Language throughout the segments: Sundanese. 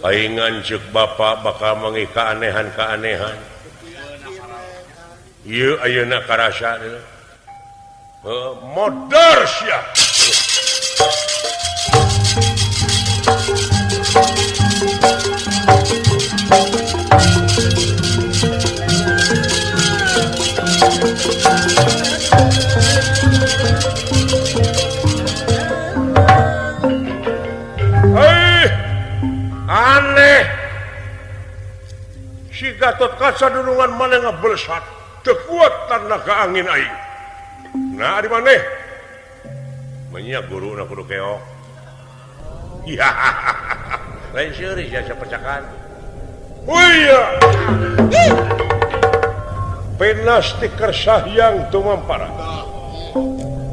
nganjuk Bapak bakal mengi keanehan-keanehan. Ieu ayeuna karasa modar sia. Aneh si Gatot Kaca dulungan mana ngebelsat tekuat tenaga angin aing. Nah di mana? Banyak guru nak kudu keok. Ya, lain seri jasa percakan. Oh iya, penas stiker sahyang tumampara.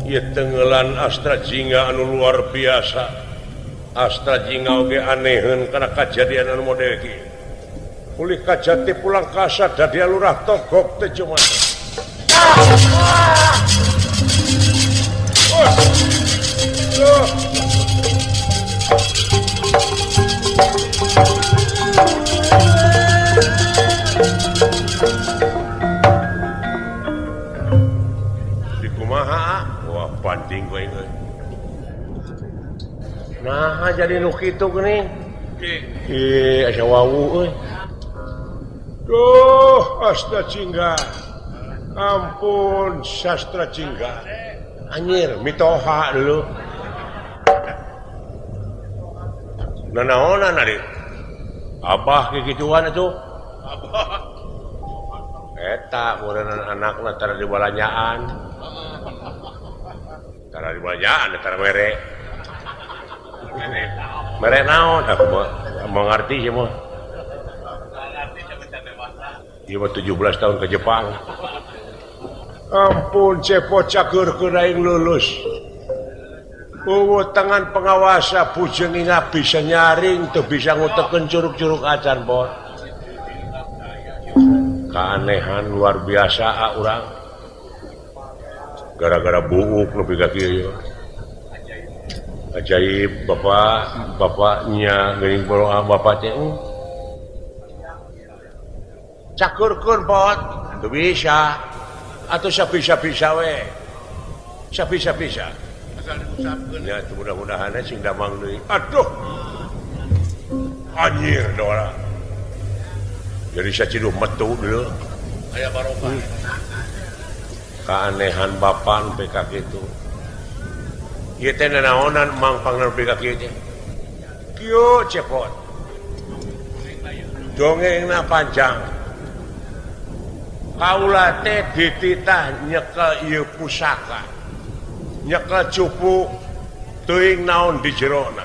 Ia tenggelan Astra Jingga anu luar biasa. Astra Jingga oge aneheun kana kajadian anu model kieu. Uli kajati pulang kasar dadi lurah togok teh cuma. Di kumaha? Wah, banding gue ini. Nah, jadi nu kitu geuning. Asa wawu euy. Duh, Astra Jingga. Ampun, Sastra Jingga. Anjir, mitoha dulu. Nanaonan ari? Abah kikituan itu. Abah. Eta meureun anakna tara di balanyaan. Tara di balanyaan, tara mere. Mere naon? Aku mau ngerti sih mau. Dia 17 tahun ke Jepang. Ampun, cepot cakeurkeun aing lulus. Tangan pengawasa pujeng ingat bisa nyaring tuh bisa ngutekeun curug-curug acan bot. Keanehan luar biasa urang. Gara-gara buuk nepi ka kieu. Ajaib bapaknya geuning boroa bapak teh. Cakeurkeun bot, teu bisa. Atau sapisa-pisa we. Sapisa-pisa. Ya, mudah-mudahan sing damang deui. Aduh. Anjir doa. Jadi saciduh metu dulu. Aya barokah. Keanehan bapan PK kitu. Ieu teh nanaonan mangpangna PK kieu teh. Kieu cepot. Dongengna panjang. Kaula teh dititah nyekel ieu pusaka. Nyekel cupu teuing naon di jerona.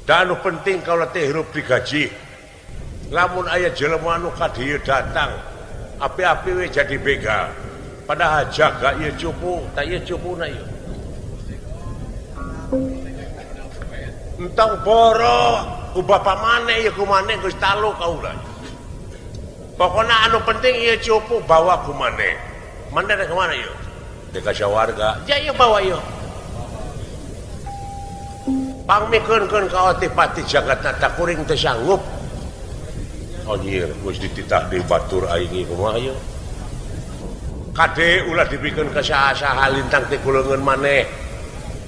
Dan anu penting kaula teh hirup digaji. Lamun aya jelema anu ka dieu datang, api-api we jadi begal. Padahal jaga ieu cupu, ta ieu cupuna ieu. Entong boro ku bapa maneh ieu ku maneh geus talu kaula. Pokoknya anu penting ieu cupu bawa ku maneh. Maneh ke mana ieu? Deka sawarga. Ya ieu bawa ieu. Pangmikeun ka Otipati Jagatna tak kuring teu sanggup. Anjir, geus dititah di batur aing ieu kumaha ieu? Kade ulah dipikeun ka saha-saha lintang teh kuleungeun maneh.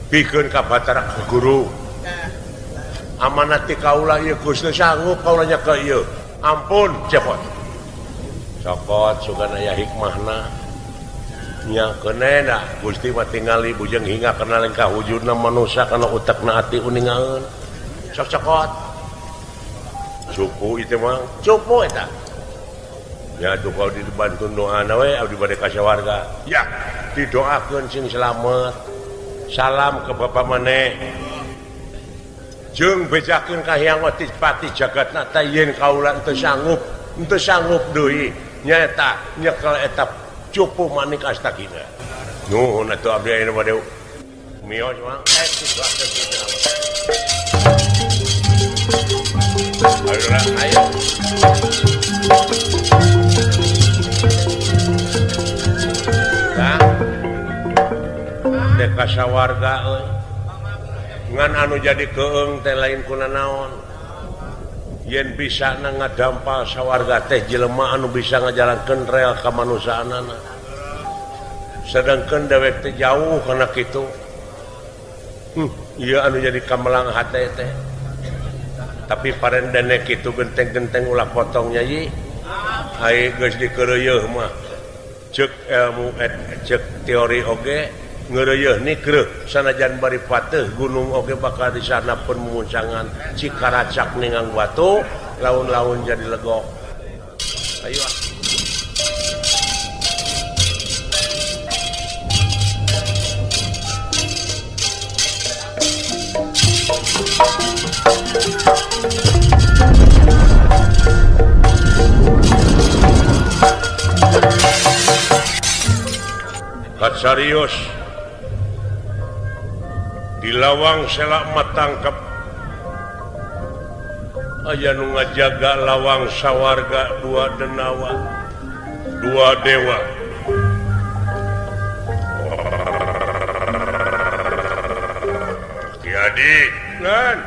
Pikeun ka Batara Guru. Amanat ti kaula ieu geus teu sanggup kaula nyekel ieu. Ampun, cepot. Sokot sugan aya hikmahna nya keunena Gusti mah tingali bujeng hingga kana lengkah wujudna manusia kana utekna ati uningaeun sok cokot cupu itu mah cupu eta ya tuh kalau dibantu doana we abdi bade ka sawarga ya didoakeun sing slamet salam ke Bapak maneh jeung bejakeun ka Hyang Otipati Jagatna teh yen kaula teu sanggup deui nyata nyekel eta cupu manik astagina. Nuhun atuh abdi ayeuna bade miyos mah ayo. Nah, deka sawarga euy. Ngan anu jadi keung teh lain kuna naon. yen bisa ngadampal sawarga teh jelema anu bisa ngajalankeun rel kamanusaanana sedangkan dewek teh jauh kana kitu ieu anu jadi kamelang hate teh tapi parendene kitu genteng-genteng ulah potong nyai ai geus dikeureueuh mah cek ilmu cek teori oge ngeureueuh nikreuh sanajan bari pateuh gunung oge bakal disanapeun mumuncangan cikaracak ningang batu laun-laun jadi legok ayo serius di lawang selak matangkep aya nu ngajaga lawang sawarga dua denawa dua dewa jadi kan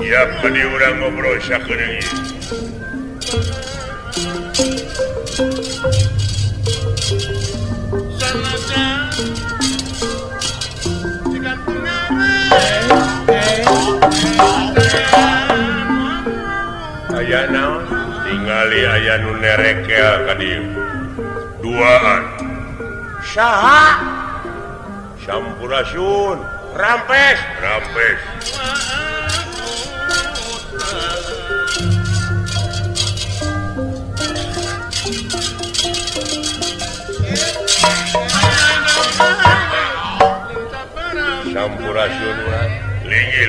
ya tadi orang ngobrol sakedeung ieu aya naon tingali aya nu nerekel ka dieu duaan saha sampurasun rampes sampurasun lingi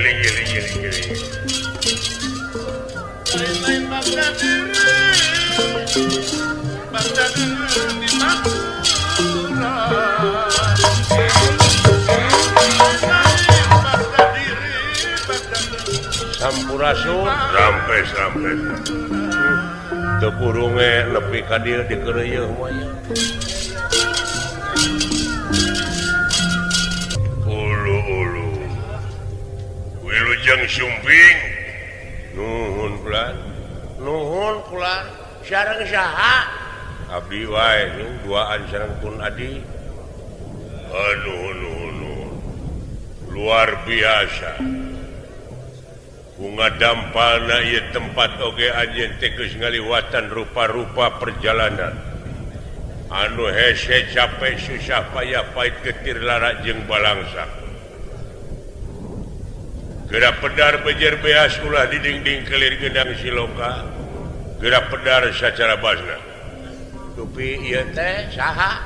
sampurasun rampes teu kurunge nepi ka dieu dikeureueuh moy ulu wilujeng sumping nuhun pulan sareng saha abdi wae duaan sareng pun adi luar biasa bunga dampalna ieu tempat oge anjeun teh geus ngaliwatan rupa-rupa perjalanan anu hese capek susah payah pait getir lara jeung balangsa geura pedar bejer beas ulah di dingding kelir gendang siloka geura pedar sacara basna tupi ieu teh saha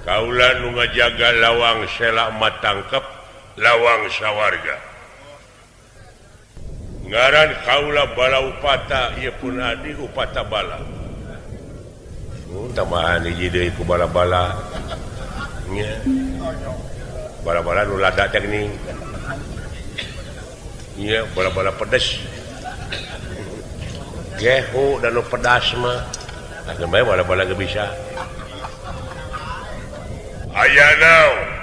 kaula nu ngajaga lawang selak matangkep lawang sawarga ngaran kaula bala upata ieu pun adi upata bala tambahan hiji deui ku bala-bala nya bala-bala nu lada teh geuning iya bala-bala pedes gehu dan nu pedas mah lamun bae bala-bala ge bisa aya naon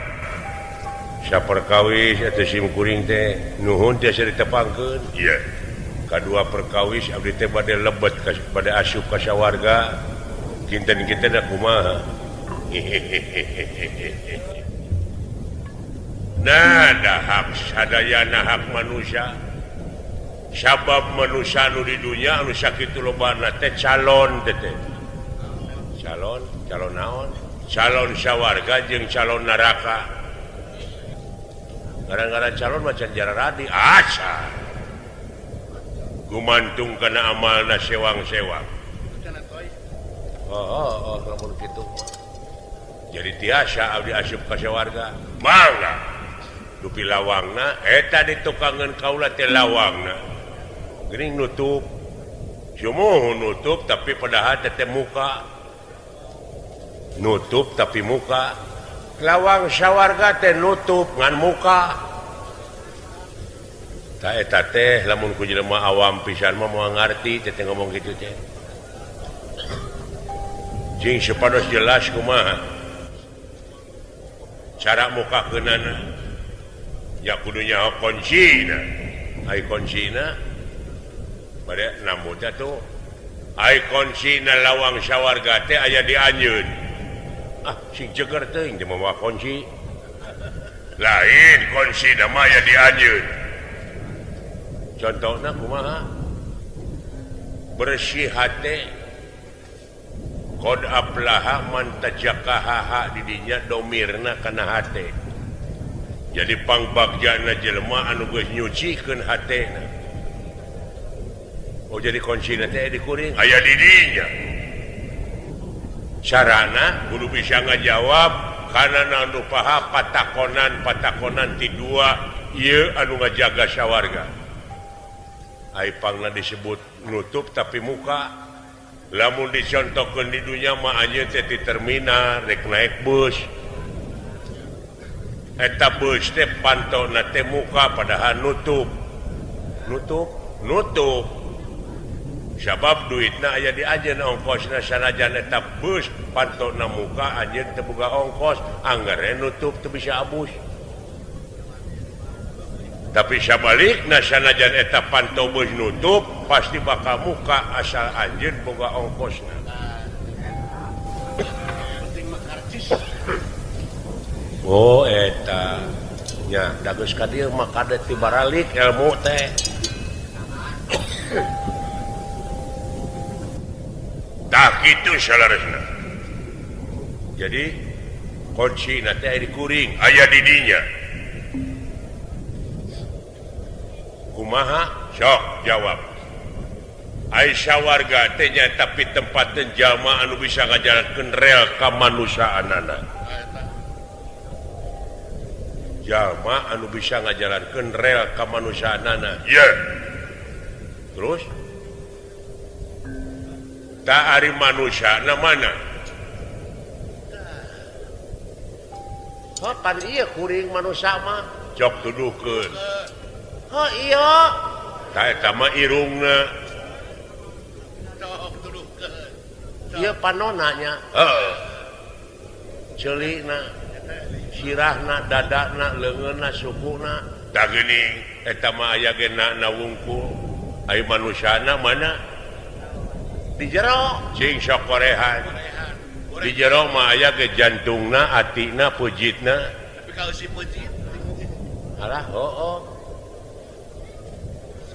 saperkawis atuh sim kuring teh nuhun tiasa ditepangkeun iya kadua perkawis abdi teh bade lebet bade asup ka sawarga kinten-kinten da kumaha nah dahak sadayana hak manusia sabab manusia anu di dunia anu sakitu lobana teh calon teh calon naon calon sawarga jeung calon neraka gara-gara calon macan jararadi asa gumantung kana amalna sewang-sewang lamun kitu jadi tiasa abdi asup ka sawarga mangga dupi lawangna eta ditukangeun kaula teh lawangna geuning nutup sumuh nutup tapi padahal teh muka nutup tapi muka lawang sawarga teh nutup ngan muka ta eta teh lamun ku jelema awam pisan mah moal ngarti teh ngomong kitu teh jing sepados jelas kumaha cara muka kenana ya kudunya kuncina ai kuncina pada namun tuh ai kuncina lawang sawarga teh aya di anjeun sing jeger teuing teh mah kunci lain kuncina mah aya di anjeun contohna kumaha bersih hati qad aflaha man tajakaha didinya domirna kana hate jadi pangbagjana jelema anu geus nyucikeun hatena jadi kuncina teh dikuring aya didinya carana kudu bisa ngajawab kana anu paha patakonan ti dua ieu anu ngajaga sawarga ai pangna disebut nutup tapi muka lamun dicontohkeun di dunya mah anjeun teh di terminal rek naik bus eta bus teh pantona teh muka padahal nutup sabab duitna aya di anjeun ongkosna sanajan eta bus pantona muka anjeun teu boga ongkos anggere nutup teu bisa abus tapi sabalikna sanajan eta pantau bus nutup pasti bakal muka asal anjeun boga ongkosna oh eta nya da geus ka dieu mah kade ti baralik ilmu teh tah kitu salaresna jadi kuncina teh dikuring aya di dinya kumaha sok jawab Aisyah warga teh nya tapi tempat jalma anu bisa ngajalankeun rel kamanusaanana jalma anu bisa ngajalankeun rel kamanusaanana ya terus tak ari manusiana mana pan iya kuring manusia mah cok tuduhkeun oh iya ta eta mah irungna cok tuduhkeun ieu panonanya heeh ceulina sirahna dadana leungeunna sukuna da geuning eta mah aya ge na wungkul ai manusiana mana di jero cing sok korehan di jero mah aya ge jantungna atina pujitna tapi kalau si pujit alah hooh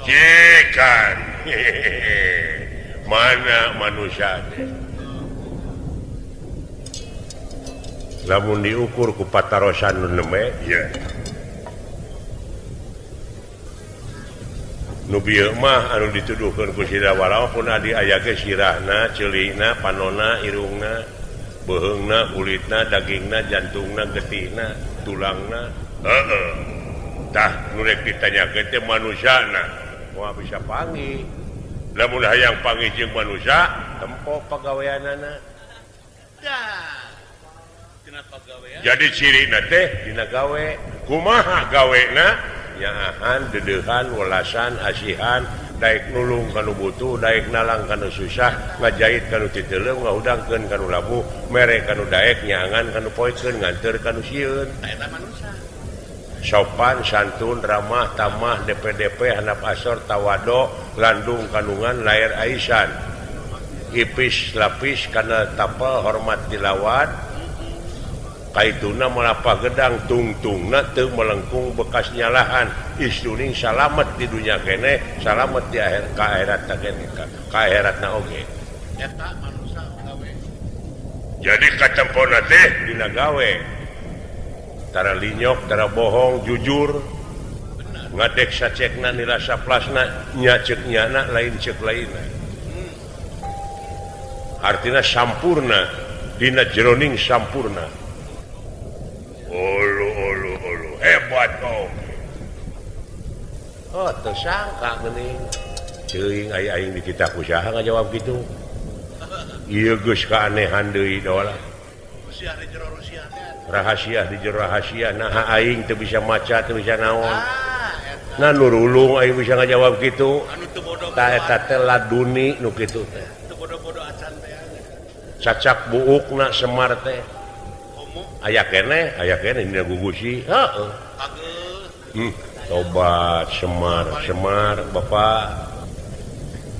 cekan mana manusia teh lamun diukur ku patarosan nu neme ya nu bieu mah anu dituduhkeun ku sira walaupun adi aya ge sirahna ceulina panonna irungna beuheungna kulitna dagingna jantungna getihna tulangna heeh tah nu rek ditanyakeun teh manusiana moal bisa panggih lamun hayang panggih jeung manusia tempo pagaweanana tina pagawean jadi cirina teh dina gawe kumaha gawena nyaahan dedeuhan welasan asihan daek nulung kanu butuh daek nalang kanu susah ngajait kanu titeuleum ngahudangkeun kanu labuh mere kanu daek nyaangan kanu poekeun nganteur kanu sieun eta manusia sopan santun ramah tamah DP handap asor tawado landung kandungan lair aisan ipis lapis kana tapal hormat tilawat kaituna melapah gedang tungtungna teu melengkung bekas nyalahan istuning salamet di dunia kene salamet di akhirat kene ka akhiratna oge eta manusia gawe jadi kacempona teh dina gawe tara linyok tara bohong jujur ngadek sacekna nirasa plasna nya ceuk nyana lain ceuk lainna artina sampurna dina jeroning sampurna ulu hebat kau oh tersangka geuning ceuing aya aing di kitab usaha ngajawab kitu ieu geus kaanehan deui doala rahasia di jero rahasia nah aing teu bisa maca teu bisa naon nah nurulung aing bisa ngajawab kitu ta eta teh laduni nu kitu teh teu bodo-bodo acan teh cacak buukna Semar teh aya kene dina gugusi heeh tobat Semar Bapak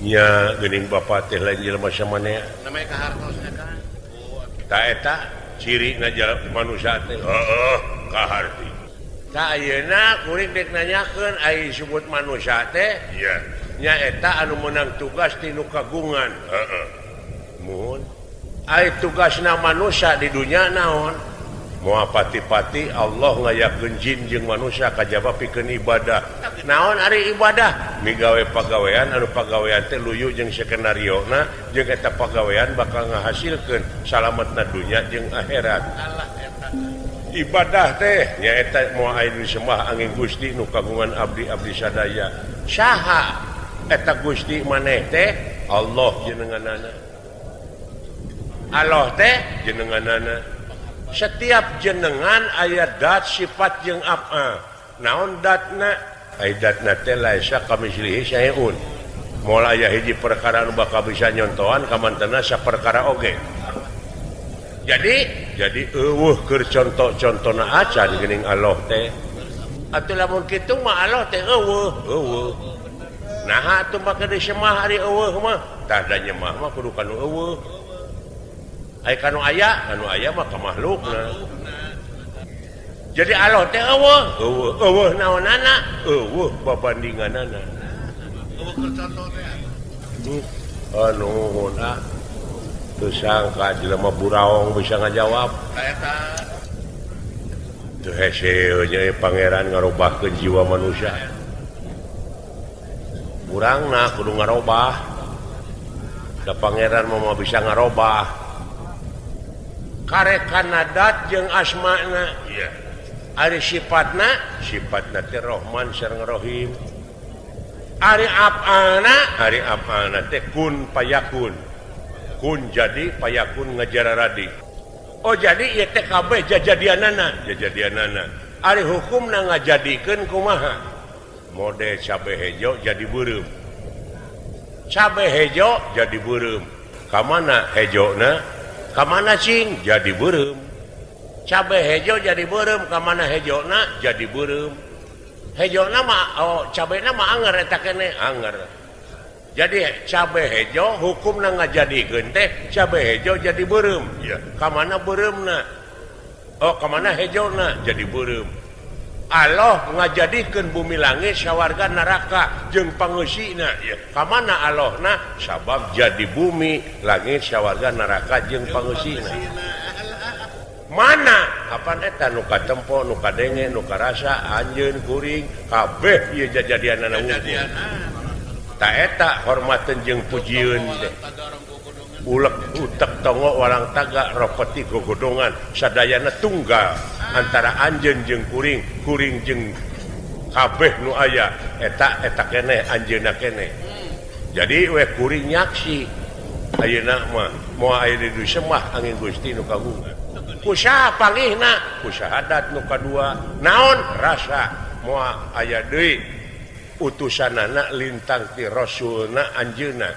nya geuning Bapak teh lain jelema samana namanya kahartosna kan ta eta cirina manusia teh heeh kaharti ta ayeuna kuring dek nanyakeun ai disebut manusia teh iya nya eta anu menang tugas di nu kagungan heeh mun ai tugasna manusia di dunia naon moal pati-pati Allah ngayakeun jin jeung manusia kajaba pikeun ibadah naon ari ibadah migawe pagawean anu pagawean teh luyu jeung skenariona jeung eta pagawean bakal ngahasilkeun salametna dunya jeung akhirat ibadah teh nyaeta moal aya disembah angin Gusti nu kagungan abdi-abdi sadaya saha eta Gusti maneh teh Allah jenenganana Allah teh jenenganana setiap jenengan aya dat sifat jeung apa naon datna ai datna teh laisa kamislihi syai'un moal aya hiji perkara anu bakal bisa nyontohan ka mantena saperkara oge jadi eueuh keur conto-contona acan geuning Allah teh atuh lamun kitu mah Allah teh eueuh nah atuh make disemah ari eueuh mah tah da nyemah mah kudu kanu eueuh ai kanu aya mah ka makhlukna jadi Allah teh eueuh naonana eueuh babandinganana eueuh keur conto teh anu teu sangka jelema buraong bisa ngajawab eta teu hese nya pangeran ngarobahkeun jiwa manusia urangna kudu ngarobah da pangeran mah bisa ngarobah karek dat jeung asmana iya ari sifatna teh Rahman sareng Rahim ari apana teh kun payakun kun jadi payakun ngajararadi oh jadi ieu teh kabeh jajadianana ari hukumna ngajadikeun kumaha mode cabe hejo jadi beureum kamana hejona kamana cing jadi beureum cabe hejo jadi beureum kamana hejona jadi beureum hejona mah cabena mah anger eta keneh anger jadi cabe hejo hukumna ngajadikeun teh cabe hejo jadi beureum ya kamana beureumna kamana hejona jadi beureum Allah ngajadikeun bumi langit sawarga neraka jeung pangeusina ya kamana Allahna sabab jadi bumi langit sawarga neraka jeung pangeusina mana kapan eta nu katempo nu kadenge nu karasa anjeun kuring kabeh ieu jajadianana ta eta hormateun jeung pujieun teh ulek utek tongo walang taga ropeti gogodongan sadayana tunggal antara anjeun jeung kuring jeung kabeh nu aya eta keneh anjeunna keneh jadi we kuring nyaksi ayeuna mah moal aya di semah angin Gusti nu kagungan kusaha panggihna ku syahadat nu kadua naon rasa moal aya deui utusanana lintang ti rasulna anjeunna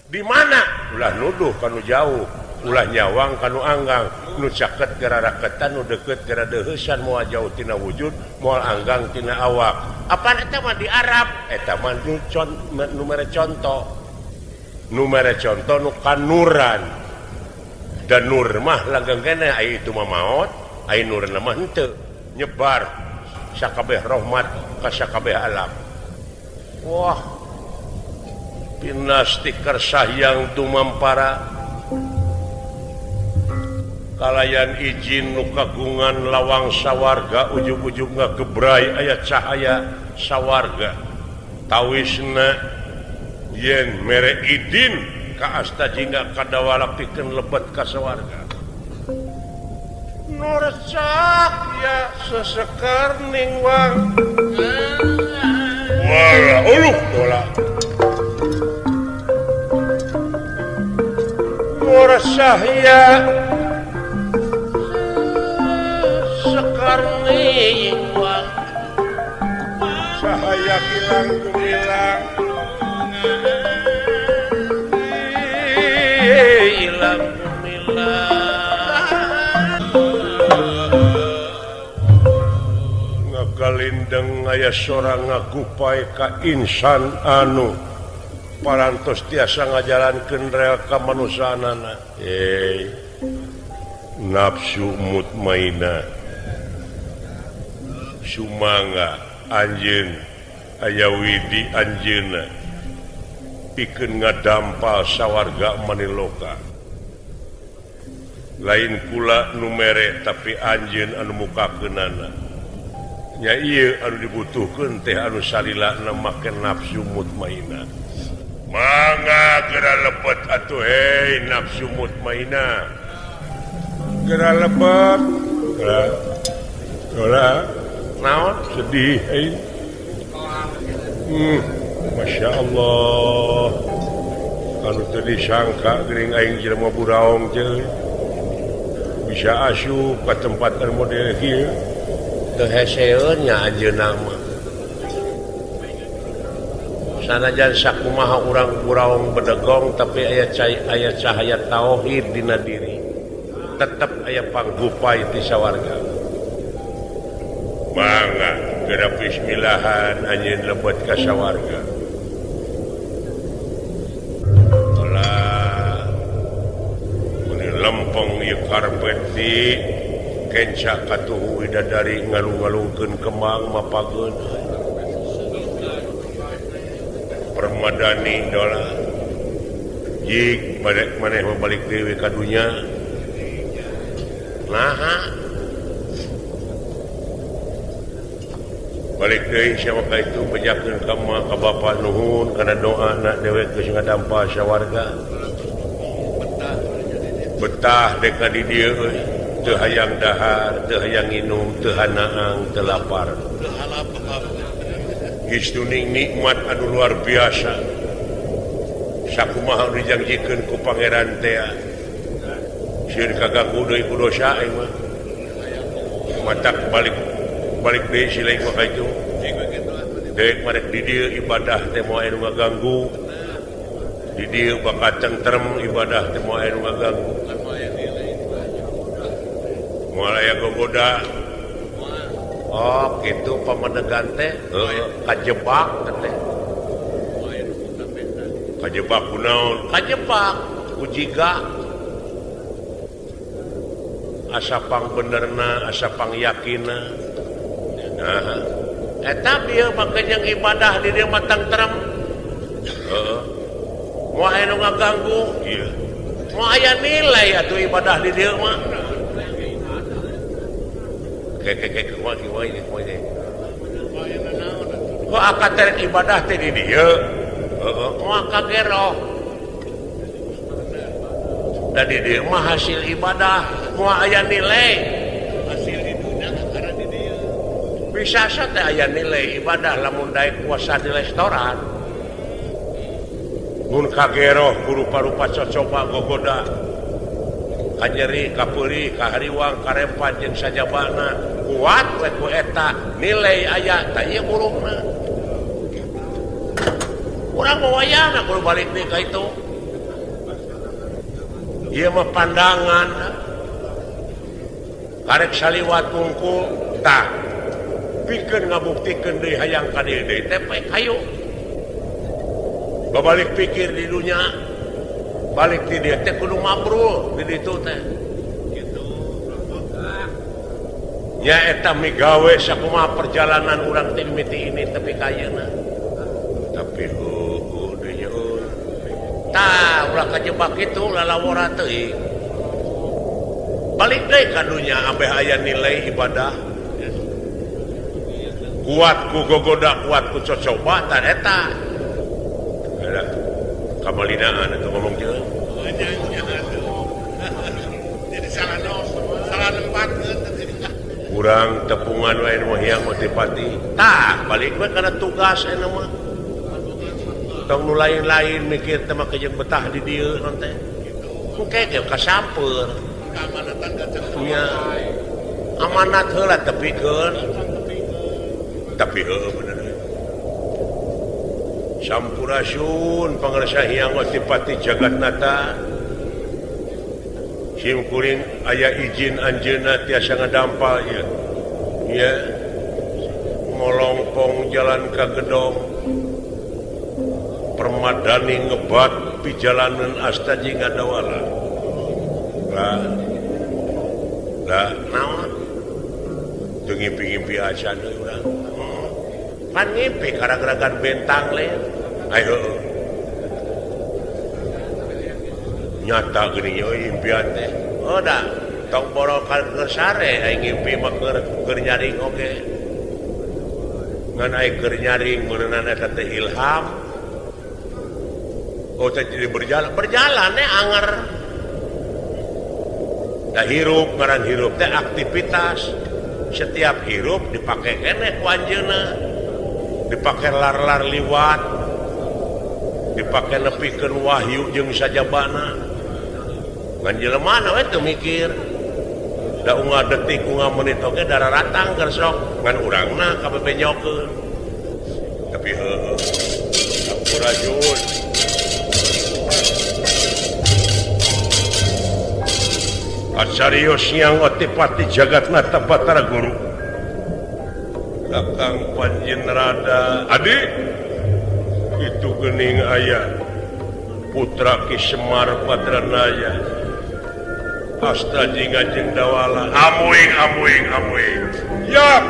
di mana ulah nuduh kanu jauh ulah nyawang kanu anggang nu caket gara raketan nu deukeut gara deuheusan moal jauh tina wujud moal anggang tina awak apa eta mah di Arab eta mah nu mere contoh nu kanuran dan nur mah langgeng keneh ai itu mah maot ai nurna mah henteu nyebar sakabeh rahmat ka sakabeh alam wah pinasti kersah yang tumampara kalayan izin nu kagungan lawang sawarga ujug-ujug ngagebrai aya cahaya sawarga tawisna yen mere idin ka asta jingga kadawala pikeun lebet ka sawarga nur cahya sesekar ning wang wala uluh dola nur cahya sekar ning wang cahaya kilang gemilang ilang Balindeng aya seorang ngagupai ka insan anu parantos tiasa ngajalankeun rel kamanusaanana. Nafsu mutmainah sumangga anjeun aya widi anjeunna pikeun ngadampal sawarga maniloka. Lain kula nu mere tapi anjeun anu mukakeunana. Nya ieu anu dibutuhkeun teh anu salilana make nafsu mutmainah. Mangga geura lepet atuh hei nafsu mutmainah. Geura lepet. Geura naon sedih hei. Masya Allah. Anu teu disangka geuning aing jelema buraong teh bisa asup ka tempat anu model kieu. Teu heseun nya anjeunna mah. Sanajan sakumaha urang buraong bedegong tapi aya cahaya tauhid dina diri. Tetep aya panggupay ti sawarga. Mangga geura bismillahan anjeun lebet ka sawarga. Ulah mun lempeng ieu karpet di kenca katuhu widadari ngalung-ngalungkeun kembang mapageun permadani dola jik balik maneh balik deui ka dunya naha balik deui sia ka itu bejakeun ka bapa nuhun kana doa anak dewek geus ngadampal sawarga betah deka di dieu euy. Teu hayang dahar, teu hayang nginum, teu hanaang, teu lapar. Geus nikmat anu luar biasa. Sakumaha dijanjikeun ku pangeran teh. Sieun kaganggu deui ku dosa aing mah. Matak balik deui si lain mah kitu. Deuk marek di dieu ibadah teh moal anu ngaganggu. Di dieu bakal tentrem ibadah teh moal anu ngaganggu. Mulai gogoda. Oh, gitu pamadegan teh kajebak teh. Kajebak kunaon? Kajebak ujiga. Asa pang benerna, asa pang yakinna. Nah, eta bieu make jeung ibadah di dieu matang terem. Heeh. Moal anu ngaganggu, ieu. Moal aya nilai atuh ibadah di dieu mah. Kok akan terek ibadah teh di dieu? Moal kageroh. Da di dieu mah hasil ibadah, moal aya nilai. Hasil di dunya karena di dieu. Bisa teh aya nilai ibadah lamun daek puasa di restoran. Mun kageroh rupa-rupa cocoba gogoda. Kanyeri, kapeuri, kahariwang, karempat jeung sajabana kuat we ku eta nilai aya tah ieu urungna. Urang mah wayahna kudu balik deui ka itu. Ieu mah pandangan. Karek saliwat tungkul tah. Pikeun ngabuktikeun deui hayang ka dieu deui teh hayu. Babalik pikir di dunya balik di dia teh kudu mabrur di ditu teh kitu. Nya eta migawe sakumaha perjalanan urang teh mimiti ini tapi kayeuna. Tapi deui euy. Tah ulah kajebak kitu lalawora teuing. Balik deui ka dunya abeh aya nilai ibadah. Kuat ku gogoda, kuat ku cocoba tah eta. Ada kamalinaan atau ngomong jeung jadi salah nempat kurang tepungan wae nu hayang motivasi tah balik we kana tugas aya mah tong nu lain-lain mikir teh make jeung betah di dieu non teh engke ge kasampeur keamanatan nya amanat heula tepikeun tapi heueuh bener Sampurasun pangarsa hyang watipati Jagatnata sim kuring aya izin anjeunna tiasa ngadampal ieu. Ya. ngolongpong jalan ke gedong permadani ngebat pijalanan astaji ngadawala lah naon teu ngimpi-ngimpi acan deui urang pan ngimpi karang-karangan bentang le ayo nyata geuning euy impian teh oh da tong borokan ke sare aing ngimpi mah keur nyaring oge ngan aing keur nyaring meureunana eta teh ilham oh teh jadi berjalan anger da hirup ngaran hirup teh aktivitas setiap hirup dipake keneh ku anjeunna dipake lar-lar liwat dipake nepikeun wahyu jeung sajabana ngan jelema we teu mikir da unggah detik unggah menit oge dararatang keur sok ngan urangna kabebenyokeun tapi heueuh sampurajul Acarios yang otipati jagatna Batara Guru Kakang Panjen Rada adik itu geuning aya putra Ki Semar Badranaya Astaji Ngajeng Dawala amuing ya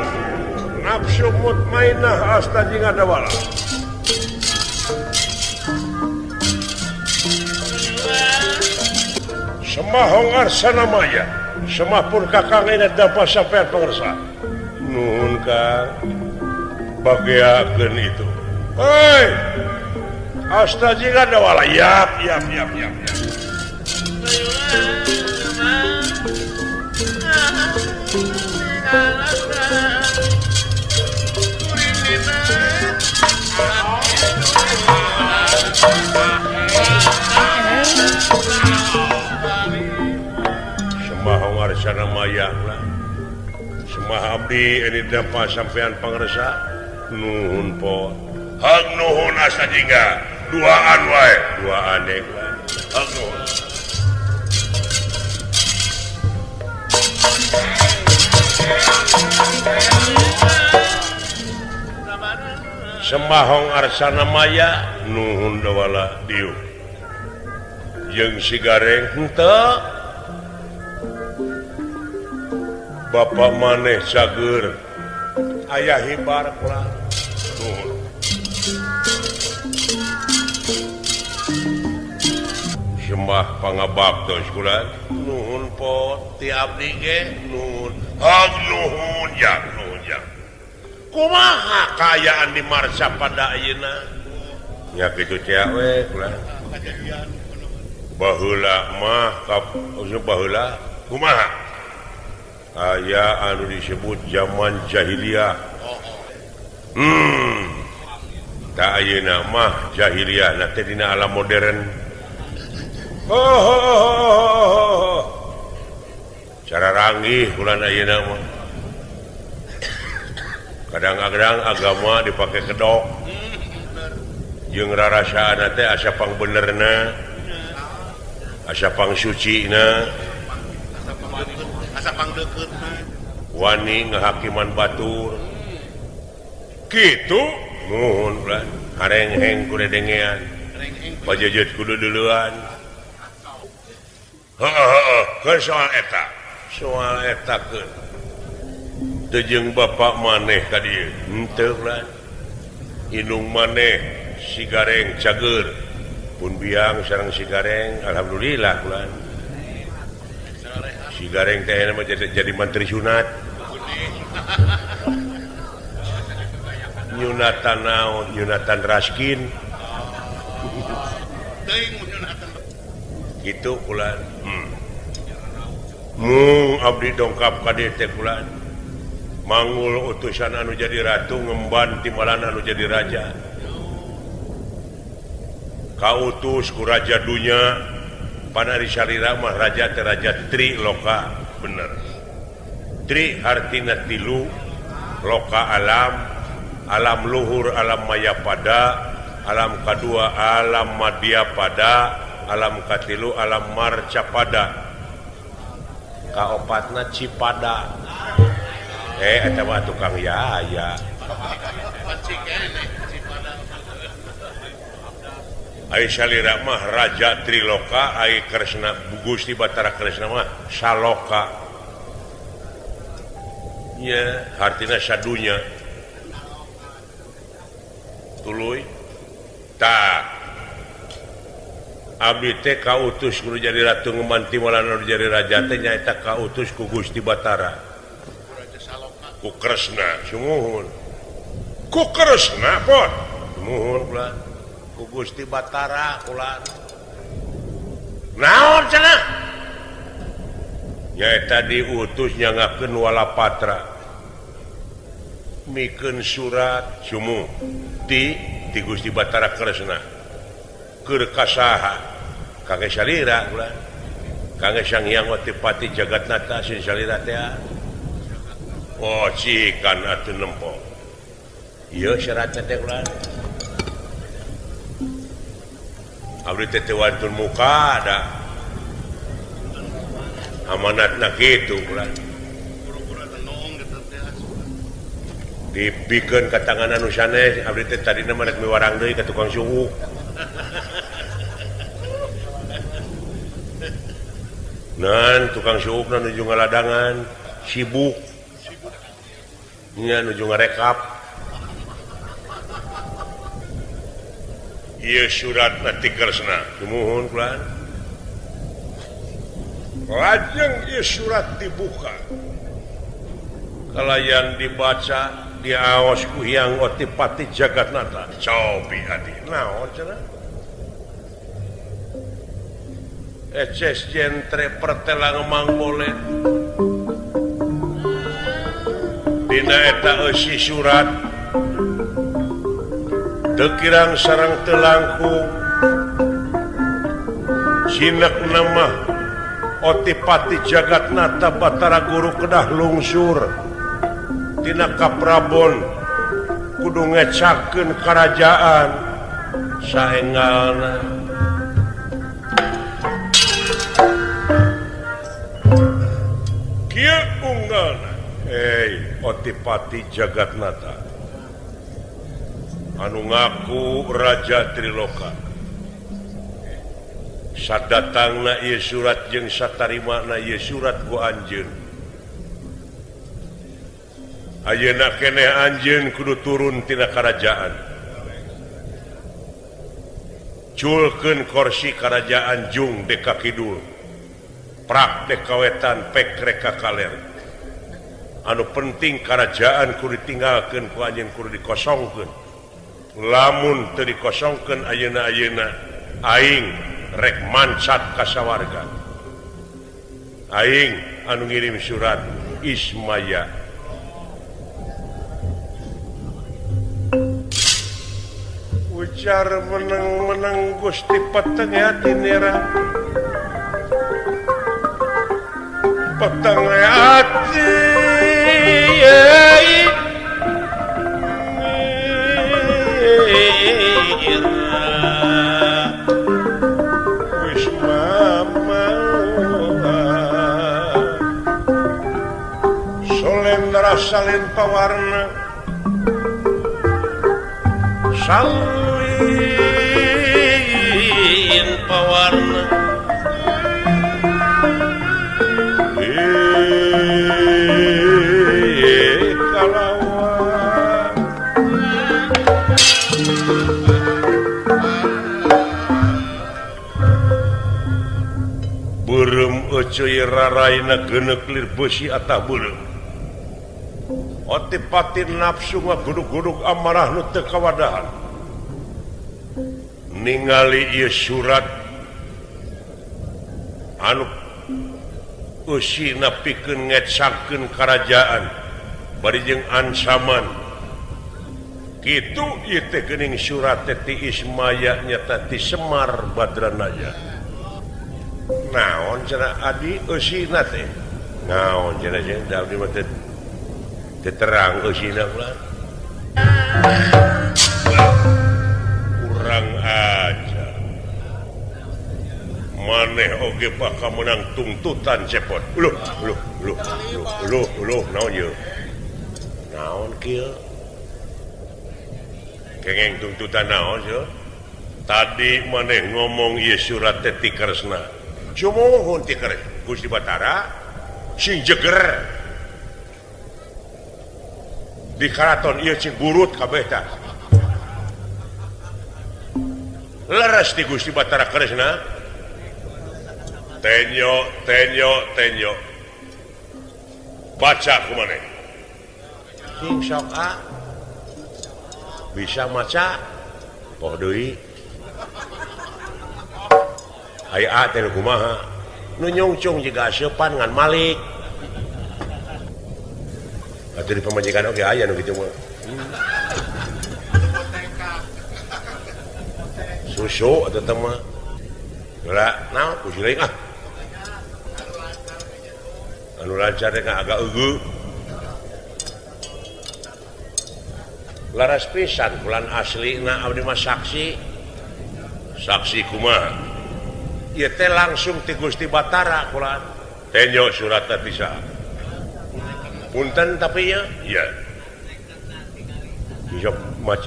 nafsu mutmainah Astaji Ngadawala Semahong Arsana Maya semahpun kakang ini dapat sampai pengersa nuhun kang bagiakeun itu hei Astaji Ngadawala yap Semahong Arsana Maya lah semah abdi ini dapat sampean pangresa nuhun po hang nuhun Astaji duaan wae duaan deh hang nuhun Semahong Arsana Maya nuhun Dawala dieu jeung Sigareng henteu Bapak maneh cager aya hibar kula nuhun Semah pangabaktos kula nuhun po ti abdi ge nuhun hang nuhun ya kumaha kaayaan di Marsa pada ayeuna nya kitu cewek kula baheula mah baheula kumaha aya anu disebut zaman jahiliyah tak ayeuna mah jahiliyah na teh dina alam modern cara ranggih ulah ayeuna mah kadang-kadang agama dipakai kedok jeung rarasaana teh asa pang benerna asa pang sucina asa pang deukeut wani ngahakiman batur kitu nuhun ulah hareng-heng kudu dengean pajejeut kudu duluan heuh keur soal eta keun teu jeung bapak maneh ka dieu henteu ulah inung maneh Sigareng cager pun biang sareng Sigareng alhamdulillah ulah Sigareng teh mah jadi menteri sunat nyunatan naon nyunatan raskin gitu ulah mung abdi dongkap ka dieu teh ulah mangul utusan anu jadi ratu ngemban timbalan anu jadi raja kautus ku raja dunya panari salira mah raja teh raja Tri Loka bener Tri artina tilu Loka alam luhur alam maya pada alam kadua alam madya pada alam katilu alam marca pada kaopatna Cipada eta mah tukang ya Pancing kene si Padang. Ai salira mah Raja Triloka, ai Kresna Gusti Batara Kresna mah Saloka. Ya, artinya sadunya. Tuluy. Tak. Abdi teh kautus kudu jadi ratu ngemanti malana jadi raja teh nyaeta kautus ku Gusti Batara. Raja Saloka. Ku Kresna, sumuhun. Ku Kresna, Pot. Sumuhun kula. Ku Gusti Batara kula. Naon cenah? Nyaeta diutus nyangakeun Walapatra. Mikeun surat sumuh ti Gusti Batara Kresna. Keur kasaha? Kangge salira kula. Kangge Sang Hyang Otipati Jagatnata sin salira teh. Oh, cikan atuh nempo. Ieu syaratna teh kula. Abdi teh wantun muka ada. Amanatna kitu kula. Pura-pura tenong gitu teh. Dipikeun ka tangan anu sanes, abdi teh tadina mah rek miwarang deui ka tukang suuk. Nan tukang suukna nuju ngaladangan, sibuk. Nya nuju ngarekap. Ieu suratna ti Kresna, sumuhun kula. Lajeng ieu surat dibuka. Kalayan dibaca diaos ku Hyang Otipati Jagatnata. Cobi adi naon cenah? Eces jentre pertelang mangbolet. Dina eta eusi surat teu kirang sareng teu langkung. Sinekna mah Otipati Jagatnata Batara Guru kedah lungsur tina Kaprabon kudu ngecakeun karajaan saenggalna. Kieu unggalna. Otipati Jagatnata anu ngaku Raja Triloka. Sadatangna ieu surat jeung satarimana ieu surat ku anjeun. Ayeuna keneh anjeun kudu turun tina karajaan. Culkeun kursi karajaan Jung deka kidul. Prak deka wetan pek reka kaler. Anu penting karajaan kudu ditinggalkeun ku anjeun kudu dikosongkeun. Lamun teu dikosongkeun ayeuna aing rek mancat ka sawarga. Aing anu ngirim surat Ismaya. Ujar menang-menang Gusti Peteng hati nera. Peteng hati wis mama solendra salin pawarna salin pawarna kalawan beureum euceuy raraina geuneuk lir beusi atah beureum. Otipati nafsu ngagudug-gudug amarah nu teu kawadahan. Ningali ieu surat anu eusina pikeun ngecakeun karajaan bari jeung ancaman. Kitu ieu teh geuning surat ti Ismaya nyata ti Semar Badranaya. Naon cenah adi eusina teh? Naon cenah jeung da abdi mah teu terang eusina ulah. Kurang ajar. Maneh oge bakal menang tungtutan cepot. Loh, naon ieu? Naon kieu? kengeng tuntutan naon yo tadi maneh ngomong ieu surat teh ti Kresna cumohun ti Gusti Batara sing jeger di karaton ieu cing burut kabeh tah leres ti Gusti Batara Kresna tenyo baca kumaneh sing sok bisa maca poh deui aya teh kumaha nu nyungcung jiga aseupan ngan Malik atuh di pamajikan oge aya nu kitu mah susu atuh teh mah geura naon kusi leuing anu lancar teh agak eueuh laras pisan bulan aslina abdi mah saksi kumaha ieu teh langsung ti Gusti Batara kulan tenyo surat teh bisa punten tapi ya iya bisa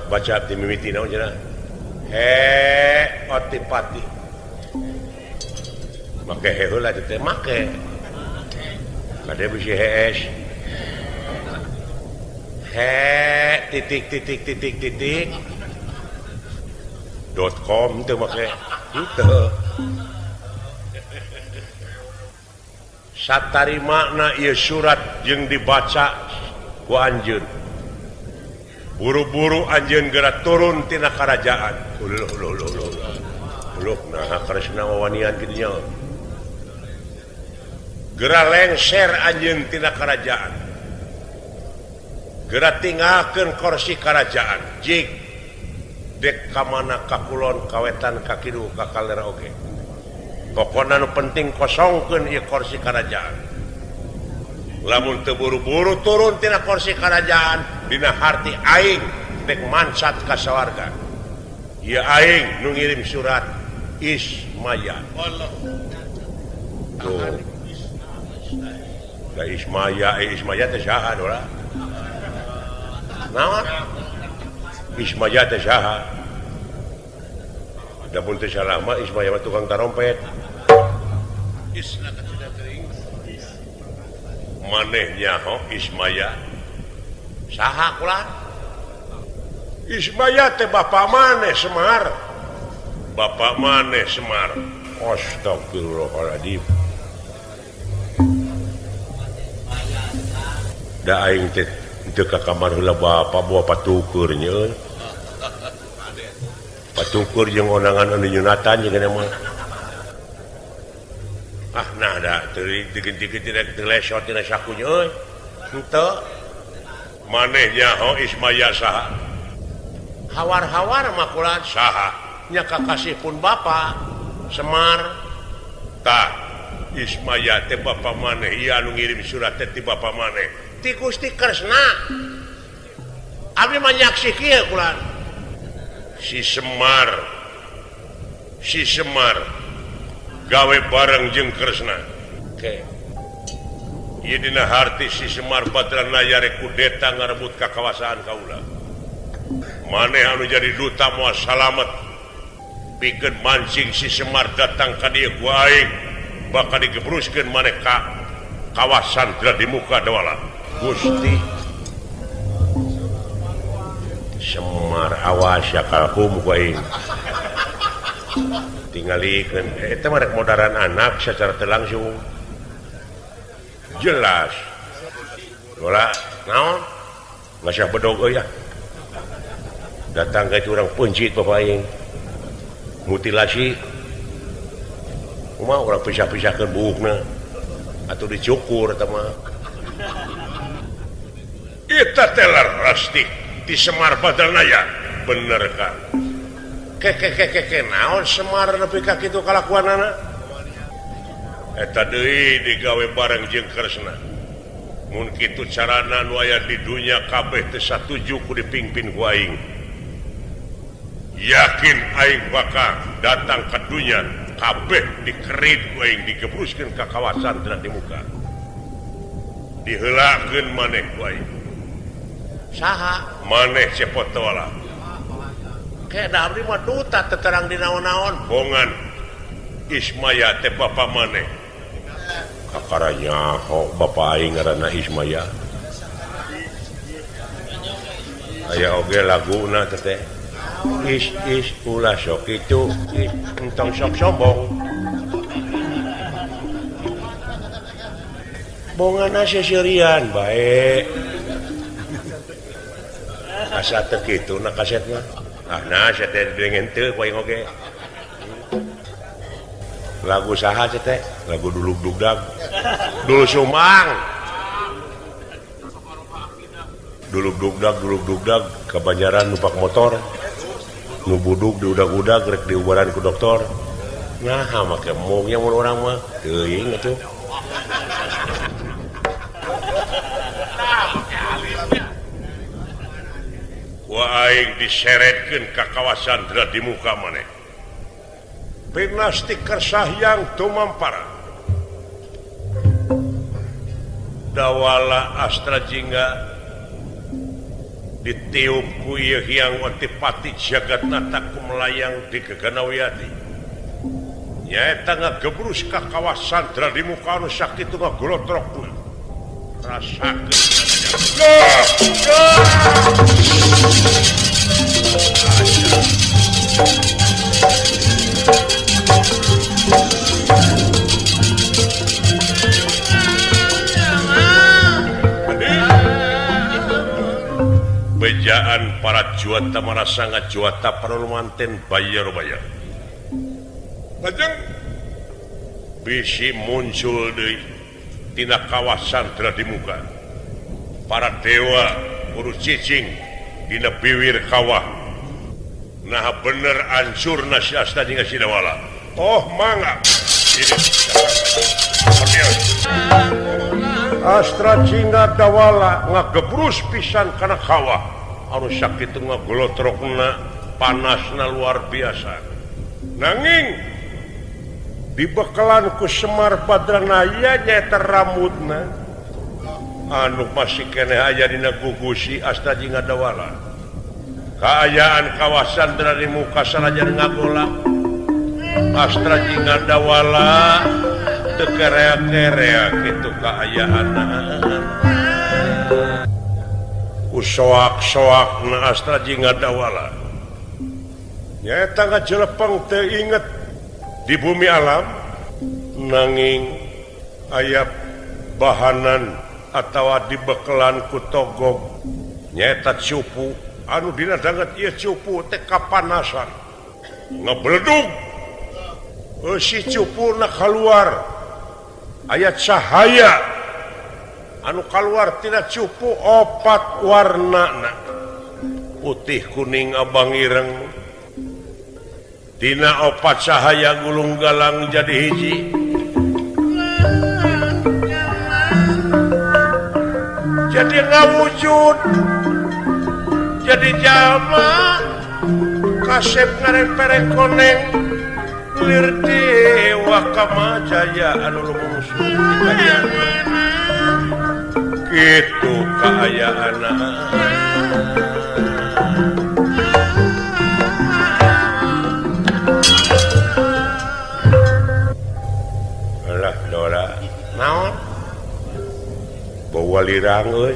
baca ti mimiti naon cenah otipati make heula teh make kade bisi hees titik .com teu make henteu satarimana ieu surat jeung dibaca ku anjeun buru-buru anjeun geura turun tina karajaan nah Kresna wawanian kitu nya geura lengser anjeun tina karajaan geura tinggalkeun kursi karajaan jig dek ka mana ka kulon ka wetan ka kidul ka kalera oge pokona nu penting kosongkeun ieu kursi karajaan lamun teu buru-buru turun tina kursi karajaan dina harti aing dek mansat ka sawarga ieu aing nu ngirim surat Ismaya tuh da Ismaya teh saha dora naon Ismaya teh saha da mun teu salah mah Ismaya mah tukang tarompet maneh nyaho Ismaya saha kulan Ismaya teh bapa maneh Semar bapa maneh Semar astagfirullahaladzim da aing teh teu ka kamar heula bapa bawa patukur nya patukur jeung onangan anu nyunatan jeung mah nah da teu digenti-genti rek teu lesot tina sakunya euy henteu maneh nyaho Ismaya saha hawar-hawar mah kulan saha nya kakasih pun bapa Semar tah Ismaya teh bapa maneh ieu anu ngirim surat teh ti bapa maneh ti Gusti Kresna abdi mah nyaksi kieu kulan si Semar gawe bareng jeung Kresna ieu dina harti si Semar Badranaya rek kudeta ngarebut kakawasan kaula maneh anu jadi duta moal salamet pikeun mancing si Semar datang ka dieu ku aing bakal digebruskeun maneh ka kawasan di muka dawala Gusti Semar awas ya kalkum ku aing tingalikeun eta mah rek modaran anak secara teu langsung jelas bola naon ngasih bedog euy ya datang ka urang pencit bapak aing mutilasi kumaha urang pisah-pisahkeun buukna atuh dicukur eta mah eta teh rastik di Semar Badranaya bener kan ke naon Semar nepi ka kitu kalakuanana eta deui digawe bareng jeung Kresna mun kitu carana nu aya di dunya kabeh teu satuju ku dipingpin ku aing yakin aing bakal datang ke dunya kabeh dikerit ku aing digebruskeun ka kawasan tina di muka diheulakeun maneh ku aing saha maneh cepot tawala abdi mah duta teterang di naon-naon bongan Ismaya teh bapa maneh kakaranya bapak aing ngaranna Ismaya aya oge laguna teh is ulah sok itu entong sok sombong bongan seserian baik asa teh kitu na kaset mah nah saya teh dengan teu poe oge lagu saha teh lagu duluk dugdag dulu sumang duluk dugdag kebanyaran numpak motor nu budug diudag-udag rek diubaran ku dokter nah make mungnya mun urang mah teuing atuh wa aing diseretkeun ka kawasan dra di muka maneh pinastik kersahyang tumampara dawala astra jingga ditiup ku ieu hyang Watipati Jagatnata kumelayang di Geganawiyati nyaeta ngagebrus ka kawasan dra di muka anu sakitu ngagolotrokna rasakeun bejaan para juata marasa ngajuata perlu manten bayar-bayar lajeng bisi muncul deui tina kawasan dra di muka para dewa urus cicing dina biwir kawah nah bener ancurna si Asta jeung si Dawala oh mangga ini Astra Jingga Dawala ngagebrus pisan kana kawah anu sakitu ngagolotrokna panasna luar biasa nanging dibekalan ku Semar Badranaya nyaeta rambutna anu masih keneh aya dina gugusi Asta Jingga Dawala kaayaan kawasan dra di muka sanajan ngagolak Astra Jingga Dawala teu kerea-kerea kitu kaayaanna usoak-soakna Astra Jingga Dawala nyaeta ngajelepeng teu inget di bumi alam nanging aya bahanan atawa dibekalan ku togog nyaeta cupu anu dina danget ieu cupu teh kapanasan ngabledug si cupuna keluar aya cahaya anu keluar tina cupu opat warnana putih kuning abang ireng tina opat cahaya gulung galang jadi hiji jadi ngawujud jadi jalma kasep ngarempereng koneng lir dewa kamajaya anu lumungsun dikayana kitu kaayaana alah dola naon bawa lirang euy